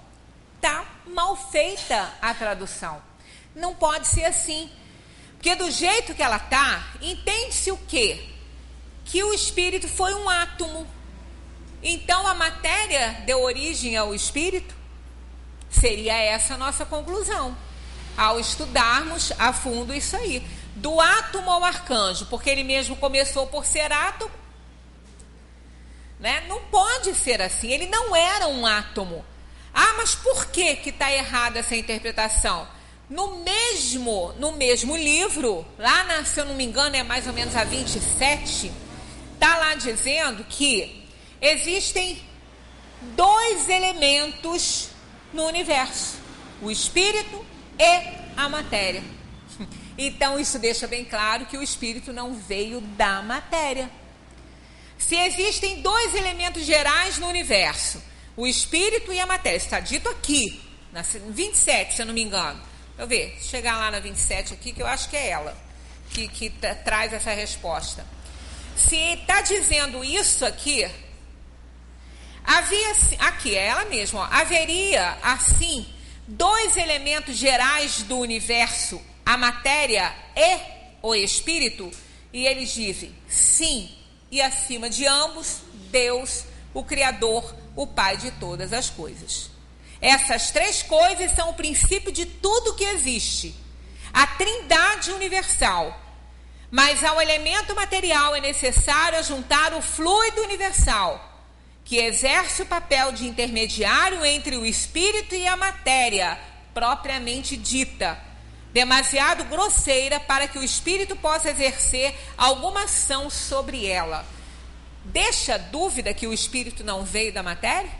tá mal feita a tradução. Não pode ser assim. Porque do jeito que ela tá, entende-se o quê? Que o espírito foi um átomo. Então a matéria deu origem ao espírito? Seria essa a nossa conclusão, ao estudarmos a fundo isso aí. Do átomo ao arcanjo, porque ele mesmo começou por ser átomo, né? Não pode ser assim, ele não era um átomo. Ah, mas por que está errada essa interpretação? No mesmo livro, lá se eu não me engano é mais ou menos a 27, está lá dizendo que existem 2 elementos no universo, o espírito e a matéria. Então isso deixa bem claro que o espírito não veio da matéria. Se existem 2 elementos gerais no universo, o espírito e a matéria, está dito aqui, na 27, se eu não me engano. Deixa eu ver, chegar lá na 27 aqui, que eu acho que é ela que traz essa resposta. Se está dizendo isso aqui, aqui é ela mesma, ó, haveria assim 2 elementos gerais do universo, a matéria e o espírito? E eles dizem sim, e acima de ambos, Deus, o Criador, o Pai de todas as coisas. Essas 3 coisas são o princípio de tudo que existe, a trindade universal. Mas ao elemento material é necessário juntar o fluido universal, que exerce o papel de intermediário entre o espírito e a matéria, propriamente dita, demasiado grosseira para que o espírito possa exercer alguma ação sobre ela. Deixa dúvida que o espírito não veio da matéria?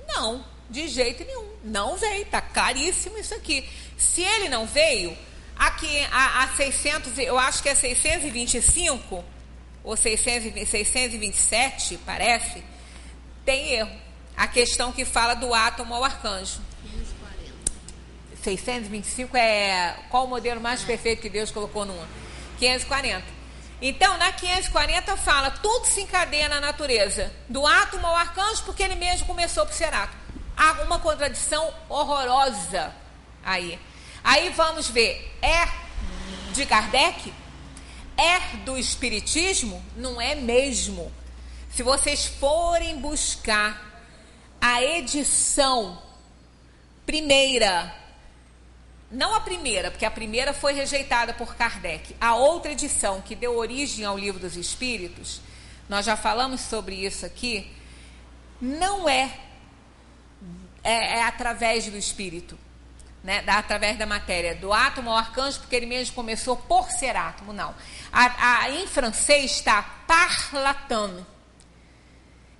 Não, de jeito nenhum. Não veio, está claríssimo isso aqui. Se ele não veio, aqui a 600, eu acho que é 625 ou 627, parece, tem erro. A questão que fala do átomo ao arcanjo. 625 é qual o modelo mais perfeito que Deus colocou no 540. Então, na 540 fala, tudo se encadeia na natureza, do átomo ao arcanjo, porque ele mesmo começou por ser átomo. Há uma contradição horrorosa aí. Aí vamos ver, é de Kardec? É do Espiritismo? Não é mesmo. Se vocês forem buscar a edição primeira, não a primeira, porque a primeira foi rejeitada por Kardec, a outra edição que deu origem ao Livro dos Espíritos, nós já falamos sobre isso aqui, não é através do espírito, né? Através da matéria, do átomo ao arcanjo, porque ele mesmo começou por ser átomo, não. Em francês está parlatant,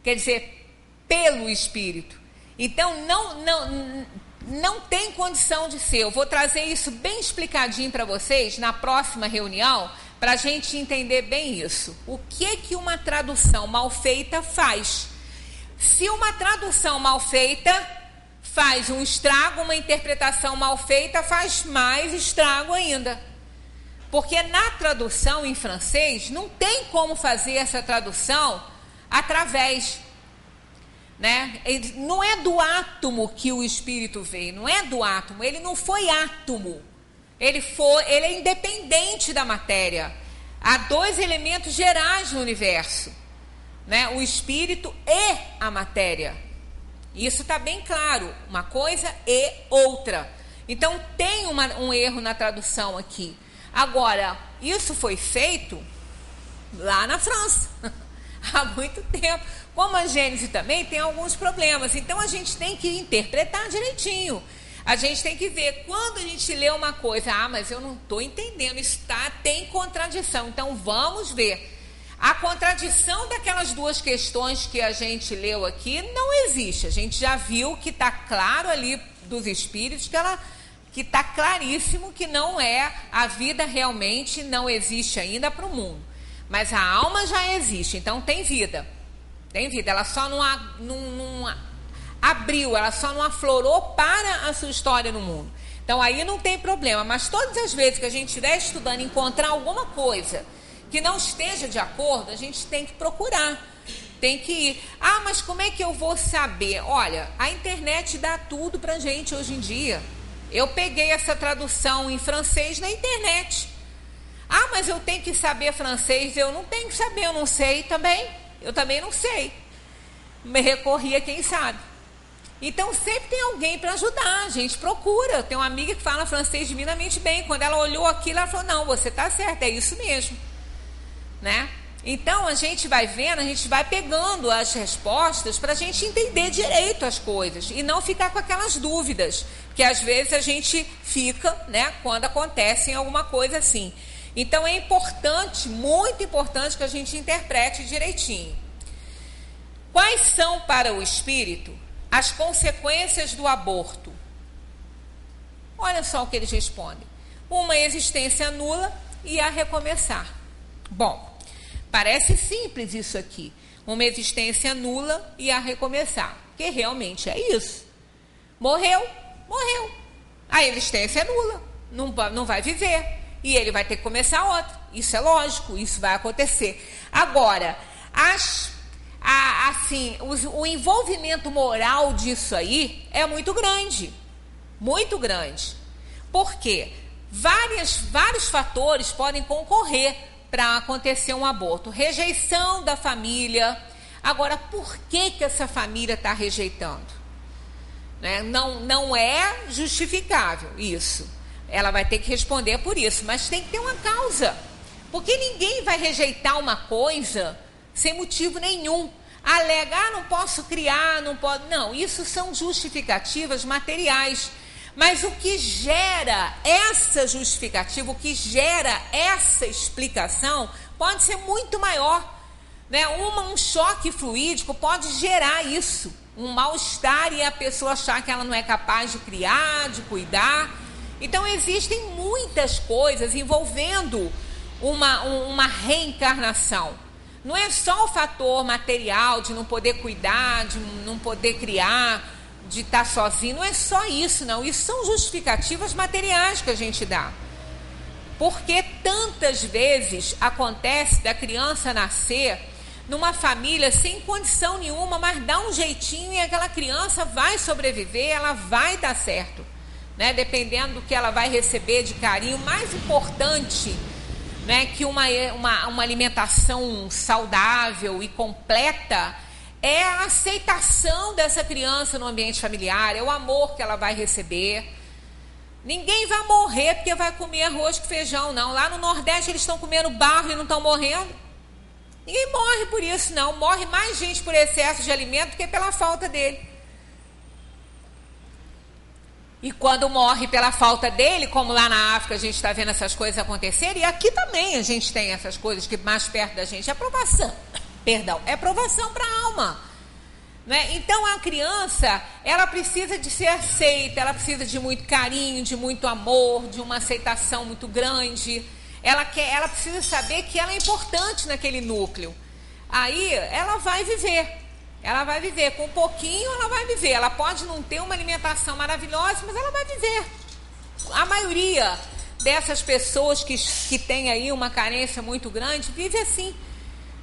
quer dizer, pelo espírito. Então, não tem condição de ser. Eu vou trazer isso bem explicadinho para vocês na próxima reunião, para a gente entender bem isso. O que uma tradução mal feita faz? Se uma tradução mal feita faz um estrago, uma interpretação mal feita faz mais estrago ainda. Porque na tradução em francês, não tem como fazer essa tradução através né? Não é do átomo que o espírito veio, não é do átomo, ele não foi átomo, ele é independente da matéria. Há dois elementos gerais no universo, né? O espírito e a matéria. Isso está bem claro, uma coisa e outra. Então tem um erro na tradução aqui. Agora, isso foi feito lá na França, há muito tempo. Como a Gênese também tem alguns problemas, então a gente tem que interpretar direitinho. A gente tem que ver, quando a gente lê uma coisa, mas eu não estou entendendo, isso tem contradição. Então vamos ver. A contradição daquelas duas questões que a gente leu aqui não existe. A gente já viu que está claro ali dos espíritos que está claríssimo que não é, a vida realmente não existe ainda para o mundo. Mas a alma já existe, então tem vida. Tem vida, ela só não abriu, ela só não aflorou para a sua história no mundo. Então aí não tem problema, mas todas as vezes que a gente estiver estudando, encontrar alguma coisa que não esteja de acordo, a gente tem que procurar, tem que ir. Mas como é que eu vou saber? Olha, a internet dá tudo pra gente hoje em dia. Eu peguei essa tradução em francês na internet. Mas eu tenho que saber francês? Eu não tenho que saber, eu não sei também. Eu também não sei. Me recorri a quem sabe. Então sempre tem alguém para ajudar, a gente procura. Eu tenho uma amiga que fala francês divinamente bem. Quando ela olhou aquilo, ela falou, não, você está certo, é isso mesmo, né? Então a gente vai vendo, a gente vai pegando as respostas para a gente entender direito as coisas e não ficar com aquelas dúvidas, que às vezes a gente fica, né, quando acontece alguma coisa assim. Então é importante, muito importante, que a gente interprete direitinho. Quais são para o espírito as consequências do aborto? Olha só o que eles respondem. Uma existência nula e a recomeçar. Bom, parece simples isso aqui. Uma existência nula e a recomeçar. Porque realmente é isso. Morreu, morreu. A existência é nula. Não vai viver. E ele vai ter que começar outra. Isso é lógico, isso vai acontecer. Agora, o envolvimento moral disso aí é muito grande. Muito grande. Por quê? Vários fatores podem concorrer para acontecer um aborto. Rejeição da família. Agora, por que essa família está rejeitando? Né? Não é justificável isso. Ela vai ter que responder por isso, mas tem que ter uma causa. Porque ninguém vai rejeitar uma coisa sem motivo nenhum. Alegar, não posso criar, não pode... Não, isso são justificativas materiais. Mas o que gera essa justificativa, o que gera essa explicação, pode ser muito maior. Né? Um choque fluídico pode gerar isso. Um mal-estar e a pessoa achar que ela não é capaz de criar, de cuidar. Então existem muitas coisas envolvendo uma reencarnação. Não é só o fator material de não poder cuidar, de não poder criar, de estar sozinho. Não é só isso, não. Isso são justificativas materiais que a gente dá. Porque tantas vezes acontece da criança nascer numa família sem condição nenhuma, mas dá um jeitinho e aquela criança vai sobreviver, ela vai dar certo. Né, dependendo do que ela vai receber de carinho. O mais importante, né, que uma alimentação saudável e completa é a aceitação dessa criança no ambiente familiar, é o amor que ela vai receber. Ninguém vai morrer porque vai comer arroz com feijão, não. Lá no Nordeste eles estão comendo barro e não estão morrendo. Ninguém morre por isso, não. Morre mais gente por excesso de alimento do que pela falta dele. E quando morre pela falta dele, como lá na África a gente está vendo essas coisas acontecerem, e aqui também a gente tem essas coisas que mais perto da gente é provação. É provação para a alma. Né? Então a criança, ela precisa de ser aceita, ela precisa de muito carinho, de muito amor, de uma aceitação muito grande. Ela precisa saber que ela é importante naquele núcleo. Aí ela vai viver. Ela vai viver, com um pouquinho ela vai viver. Ela pode não ter uma alimentação maravilhosa, mas ela vai viver. A maioria dessas pessoas que tem aí uma carência muito grande, vive assim,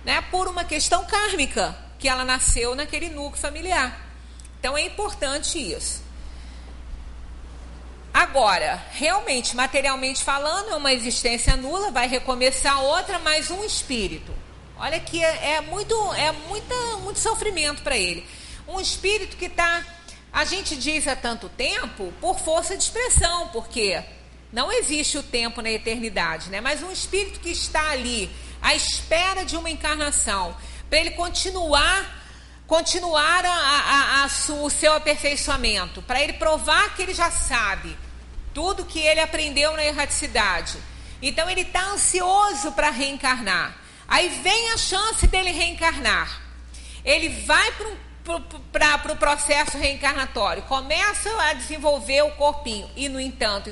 né? Por uma questão kármica. que ela nasceu naquele núcleo familiar. Então é importante isso. Agora, realmente, materialmente falando, é uma existência nula, vai recomeçar outra, mas um espírito. Olha que muito sofrimento para ele. Um espírito que está, a gente diz há tanto tempo, por força de expressão, porque não existe o tempo na eternidade, né? Mas um espírito que está ali, à espera de uma encarnação, para ele continuar o seu aperfeiçoamento, para ele provar que ele já sabe tudo que ele aprendeu na erraticidade. Então ele está ansioso para reencarnar. Aí vem a chance dele reencarnar. Ele vai para o processo reencarnatório, começa a desenvolver o corpinho. E, no entanto,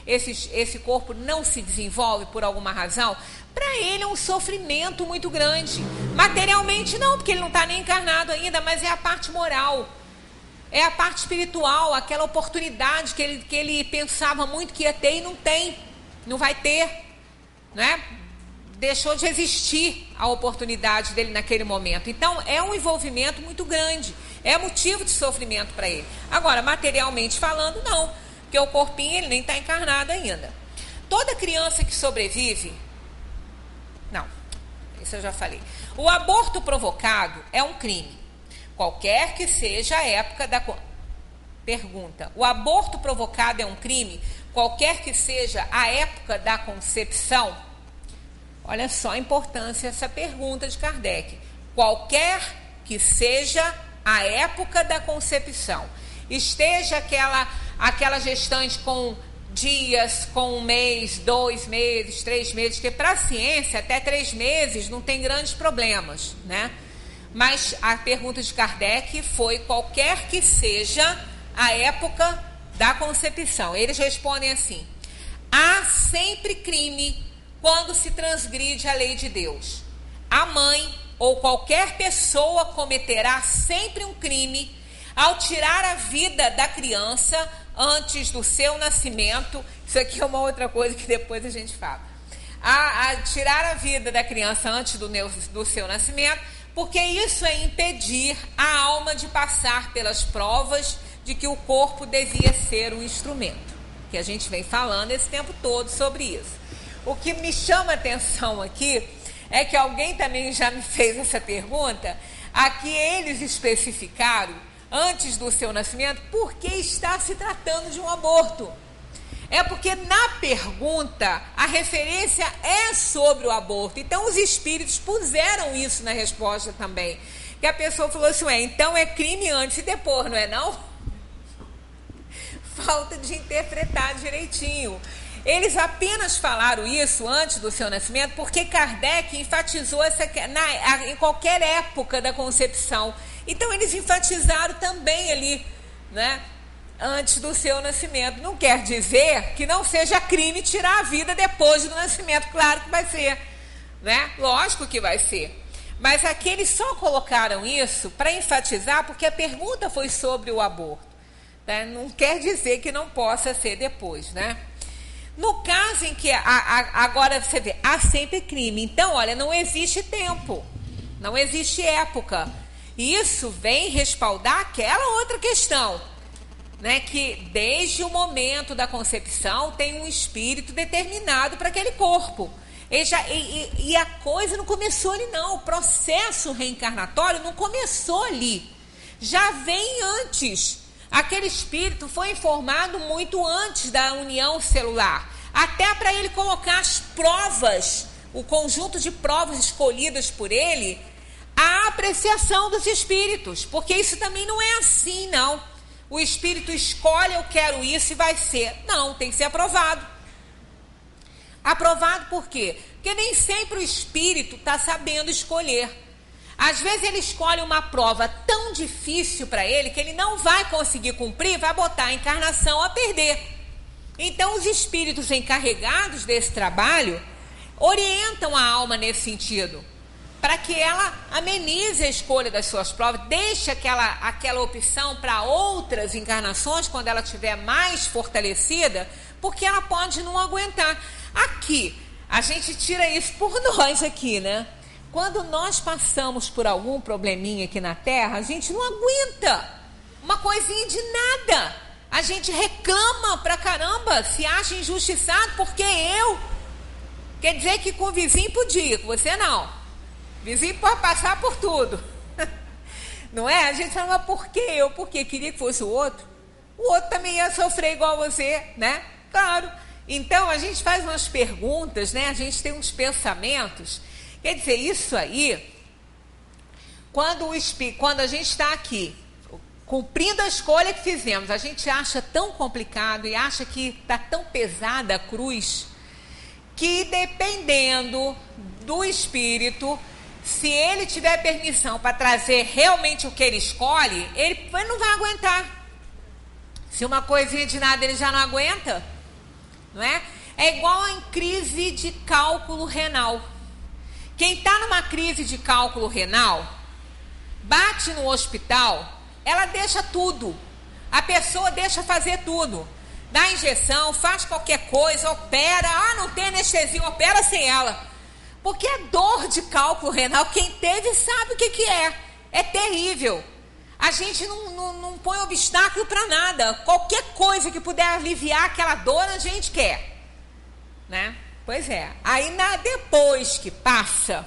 esse corpo não se desenvolve por alguma razão. Para ele é um sofrimento muito grande. Materialmente não, porque ele não está nem encarnado ainda, mas é a parte moral. É a parte espiritual, aquela oportunidade que ele pensava muito que ia ter e não tem, não vai ter, né? Deixou de existir a oportunidade dele naquele momento. Então, é um envolvimento muito grande, é motivo de sofrimento para ele. Agora, materialmente falando, não, porque o corpinho ele nem está encarnado ainda. Toda criança que sobrevive, não, isso eu já falei. O aborto provocado é um crime. Qualquer que seja a época da... Pergunta. O aborto provocado é um crime? Qualquer que seja a época da concepção? Olha só a importância dessa pergunta de Kardec. Qualquer que seja a época da concepção. Esteja aquela gestante com dias, com 1 mês, 2 meses, 3 meses, que para a ciência até 3 meses não tem grandes problemas, né? Mas a pergunta de Kardec foi qualquer que seja a época da concepção. Eles respondem assim: há sempre crime quando se transgride a lei de Deus. A mãe ou qualquer pessoa cometerá sempre um crime ao tirar a vida da criança antes do seu nascimento. Isso aqui é uma outra coisa que depois a gente fala. A tirar a vida da criança antes do seu nascimento, porque isso é impedir a alma de passar pelas provas de que o corpo devia ser um instrumento. Que a gente vem falando esse tempo todo sobre isso. O que me chama a atenção aqui é que alguém também já me fez essa pergunta. Aqui eles especificaram, antes do seu nascimento, por que está se tratando de um aborto. É porque na pergunta a referência é sobre o aborto. Então os espíritos puseram isso na resposta também. Que a pessoa falou assim, então é crime antes e depois, não é não? Falta de interpretar direitinho. Eles apenas falaram isso antes do seu nascimento porque Kardec enfatizou em qualquer época da concepção. Então eles enfatizaram também ali, né? Antes do seu nascimento. Não quer dizer que não seja crime tirar a vida depois do nascimento. Claro que vai ser, né? Lógico que vai ser. Mas aqui eles só colocaram isso para enfatizar, porque a pergunta foi sobre o aborto, né? Não quer dizer que não possa ser depois, né? No caso em que agora você vê, há sempre crime. Então, olha, não existe tempo, não existe época. Isso vem respaldar aquela outra questão, né, que desde o momento da concepção tem um espírito determinado para aquele corpo. E a coisa não começou ali não, o processo reencarnatório não começou ali, já vem antes. Aquele espírito foi informado muito antes da união celular, até para ele colocar as provas, o conjunto de provas escolhidas por ele, a apreciação dos espíritos, porque isso também não é assim não. O espírito escolhe, eu quero isso e vai ser. Não, tem que ser aprovado. Aprovado por quê? Porque nem sempre o espírito está sabendo escolher. Às vezes ele escolhe uma prova tão difícil para ele que ele não vai conseguir cumprir, vai botar a encarnação a perder. Então os espíritos encarregados desse trabalho orientam a alma nesse sentido, para que ela amenize a escolha das suas provas, deixe aquela opção para outras encarnações, quando ela estiver mais fortalecida, porque ela pode não aguentar. Aqui, a gente tira isso por nós aqui, né? quando nós passamos por algum probleminha aqui na Terra, a gente não aguenta uma coisinha de nada. A gente reclama pra caramba, se acha injustiçado, porque eu... Quer dizer que com o vizinho podia, com você não. O vizinho pode passar por tudo. Não é? A gente fala, mas por que eu? Porque queria que fosse o outro. O outro também ia sofrer igual você, né? Claro. Então, a gente faz umas perguntas, né? A gente tem uns pensamentos. Quer dizer, isso aí, quando a gente está aqui, cumprindo a escolha que fizemos, a gente acha tão complicado e acha que está tão pesada a cruz, que dependendo do Espírito, se ele tiver permissão para trazer realmente o que ele escolhe, ele não vai aguentar. Se uma coisinha de nada ele já não aguenta, não é? É igual em crise de cálculo renal. Quem está numa crise de cálculo renal, bate no hospital, ela deixa tudo. A pessoa deixa fazer tudo. Dá injeção, faz qualquer coisa, opera. Ah, não tem anestesia, opera sem ela. Porque a dor de cálculo renal, quem teve sabe o que é. É terrível. A gente não põe obstáculo para nada. Qualquer coisa que puder aliviar aquela dor, a gente quer. Né? Pois é. Aí depois que passa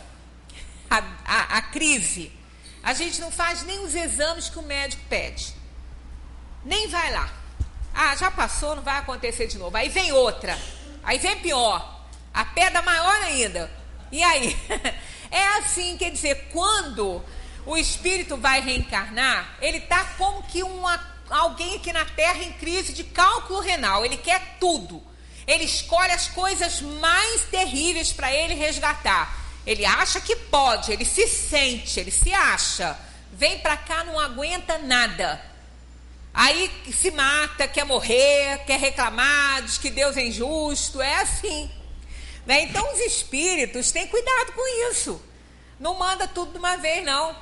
a crise, a gente não faz nem os exames que o médico pede. Nem vai lá. Ah, já passou, não vai acontecer de novo. Aí vem outra. Aí vem pior. A pedra maior ainda. E aí? É assim, quer dizer, quando o espírito vai reencarnar, ele está como que alguém aqui na Terra em crise de cálculo renal. Ele quer tudo. Ele escolhe as coisas mais terríveis para ele resgatar. Ele acha que pode, ele se sente, ele se acha. Vem para cá, não aguenta nada. Aí se mata, quer morrer, quer reclamar, diz que Deus é injusto. É assim. Né? Então os espíritos têm cuidado com isso. Não manda tudo de uma vez, não.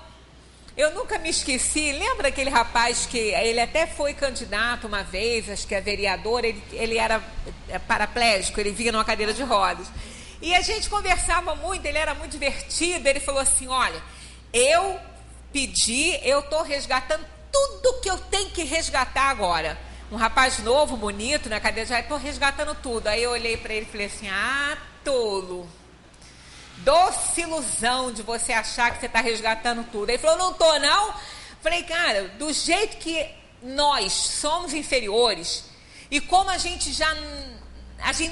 Eu nunca me esqueci. Lembra aquele rapaz que ele até foi candidato uma vez, acho que é vereador, ele era paraplégico, ele vinha numa cadeira de rodas. E a gente conversava muito, ele era muito divertido. Ele falou assim, olha, eu estou resgatando tudo que eu tenho que resgatar agora. Um rapaz novo, bonito, na cadeira de rodas, estou resgatando tudo. Aí eu olhei para ele e falei assim, tolo. Doce ilusão de você achar que você está resgatando tudo. Ele falou, não estou não. Falei, cara, do jeito que nós somos inferiores e como a gente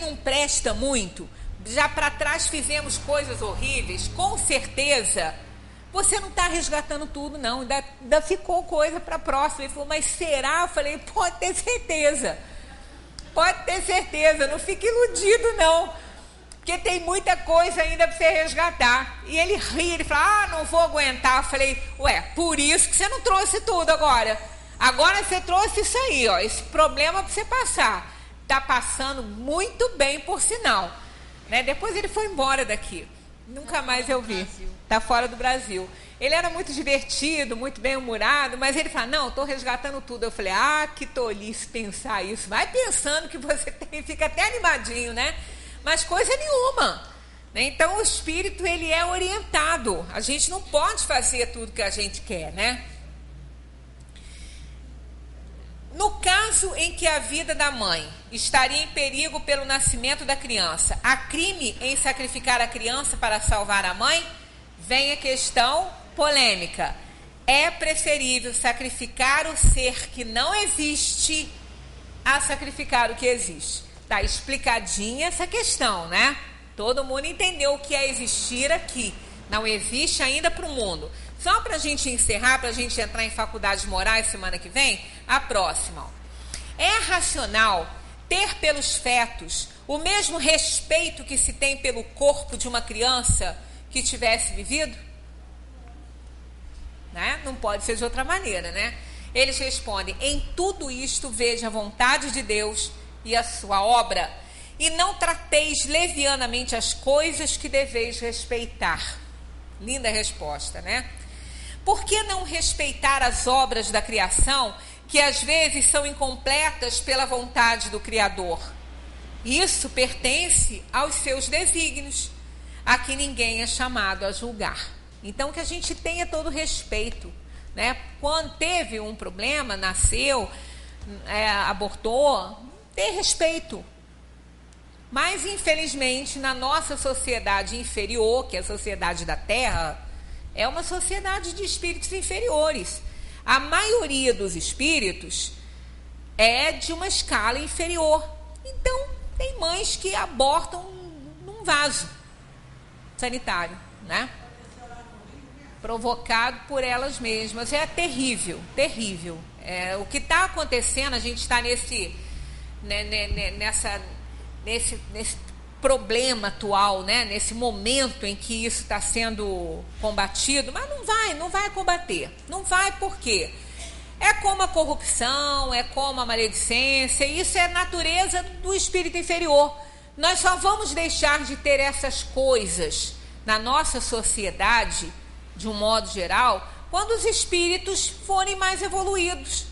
não presta muito, já para trás fizemos coisas horríveis, com certeza você não está resgatando tudo não, ainda ficou coisa para a próxima. Ele falou, mas será? Eu falei, pode ter certeza, não fique iludido não, porque tem muita coisa ainda para você resgatar. E ele ri, ele falou, não vou aguentar. Eu falei, por isso que você não trouxe tudo agora você trouxe isso aí, ó, esse problema para você passar. Está passando muito bem, por sinal. Né? Depois ele foi embora daqui. Nunca mais eu vi. Está fora do Brasil. Ele era muito divertido, muito bem-humorado, mas ele fala, não, estou resgatando tudo. Eu falei, que tolice pensar isso. Vai pensando que você fica até animadinho, né? Mas coisa nenhuma. Né? Então o espírito, ele é orientado. A gente não pode fazer tudo que a gente quer, né? No caso em que a vida da mãe estaria em perigo pelo nascimento da criança, há crime em sacrificar a criança para salvar a mãe? Vem a questão polêmica. É preferível sacrificar o ser que não existe a sacrificar o que existe. Tá explicadinha essa questão, né? Todo mundo entendeu o que é existir aqui. Não existe ainda para o mundo. Só para a gente encerrar, para a gente entrar em faculdades morais semana que vem, a próxima. É racional ter pelos fetos o mesmo respeito que se tem pelo corpo de uma criança que tivesse vivido? Né? Não pode ser de outra maneira, né? Eles respondem, em tudo isto veja a vontade de Deus e a sua obra, e não trateis levianamente as coisas que deveis respeitar. Linda resposta, né? Por que não respeitar as obras da criação, que às vezes são incompletas pela vontade do Criador? Isso pertence aos seus desígnios. a que ninguém é chamado a julgar. Então, que a gente tenha todo respeito, né? Quando teve um problema, nasceu, abortou, ter respeito. Mas, infelizmente, na nossa sociedade inferior, que é a sociedade da Terra, é uma sociedade de espíritos inferiores. A maioria dos espíritos é de uma escala inferior. Então, tem mães que abortam num vaso sanitário, né? Provocado por elas mesmas. É terrível, terrível. O que está acontecendo, a gente está nesse problema atual, né? Nesse momento em que isso está sendo combatido, mas não vai combater. Não vai por quê? É como a corrupção, é como a maledicência, isso é a natureza do espírito inferior. Nós só vamos deixar de ter essas coisas na nossa sociedade, de um modo geral, quando os espíritos forem mais evoluídos.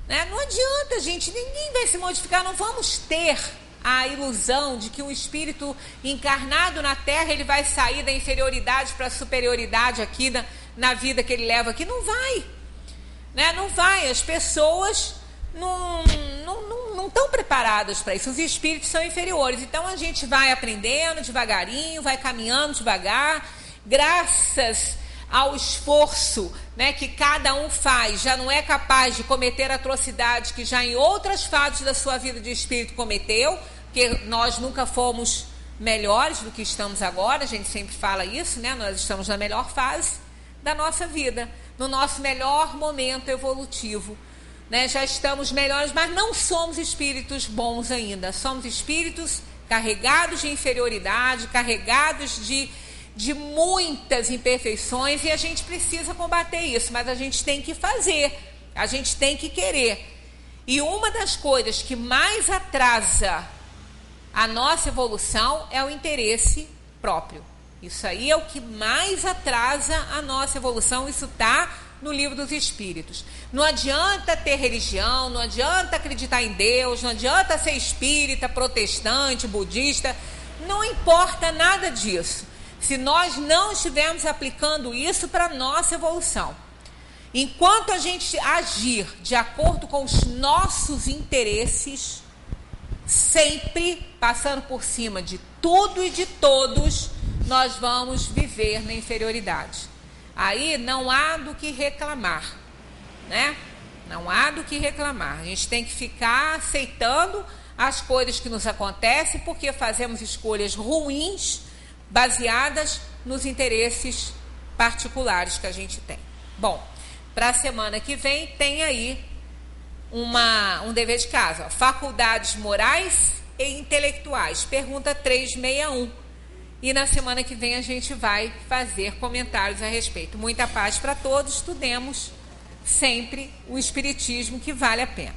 Né? Não adianta, gente, ninguém vai se modificar, não vamos ter a ilusão de que um espírito encarnado na Terra, ele vai sair da inferioridade para a superioridade aqui na vida que ele leva aqui. Não vai. Né? Não vai. As pessoas não estão preparadas para isso. Os espíritos são inferiores. Então, a gente vai aprendendo devagarinho, vai caminhando devagar, graças ao esforço, né, que cada um faz. Já não é capaz de cometer atrocidades que já em outras fases da sua vida de espírito cometeu, porque nós nunca fomos melhores do que estamos agora, a gente sempre fala isso, né? Nós estamos na melhor fase da nossa vida, no nosso melhor momento evolutivo, né? Já estamos melhores, mas não somos espíritos bons ainda, somos espíritos carregados de inferioridade, carregados de muitas imperfeições, e a gente precisa combater isso, mas a gente tem que fazer, a gente tem que querer. E uma das coisas que mais atrasa a nossa evolução é o interesse próprio. Isso aí é o que mais atrasa a nossa evolução, isso está no Livro dos Espíritos. Não adianta ter religião, não adianta acreditar em Deus, não adianta ser espírita, protestante, budista, não importa nada disso, se nós não estivermos aplicando isso para a nossa evolução. Enquanto a gente agir de acordo com os nossos interesses, sempre passando por cima de tudo e de todos, nós vamos viver na inferioridade. Aí não há do que reclamar, né? Não há do que reclamar. A gente tem que ficar aceitando as coisas que nos acontecem, porque fazemos escolhas ruins, baseadas nos interesses particulares que a gente tem. Bom, para a semana que vem tem aí um dever de casa, ó, faculdades morais e intelectuais, pergunta 361. E na semana que vem a gente vai fazer comentários a respeito. Muita paz para todos, estudemos sempre o espiritismo, que vale a pena.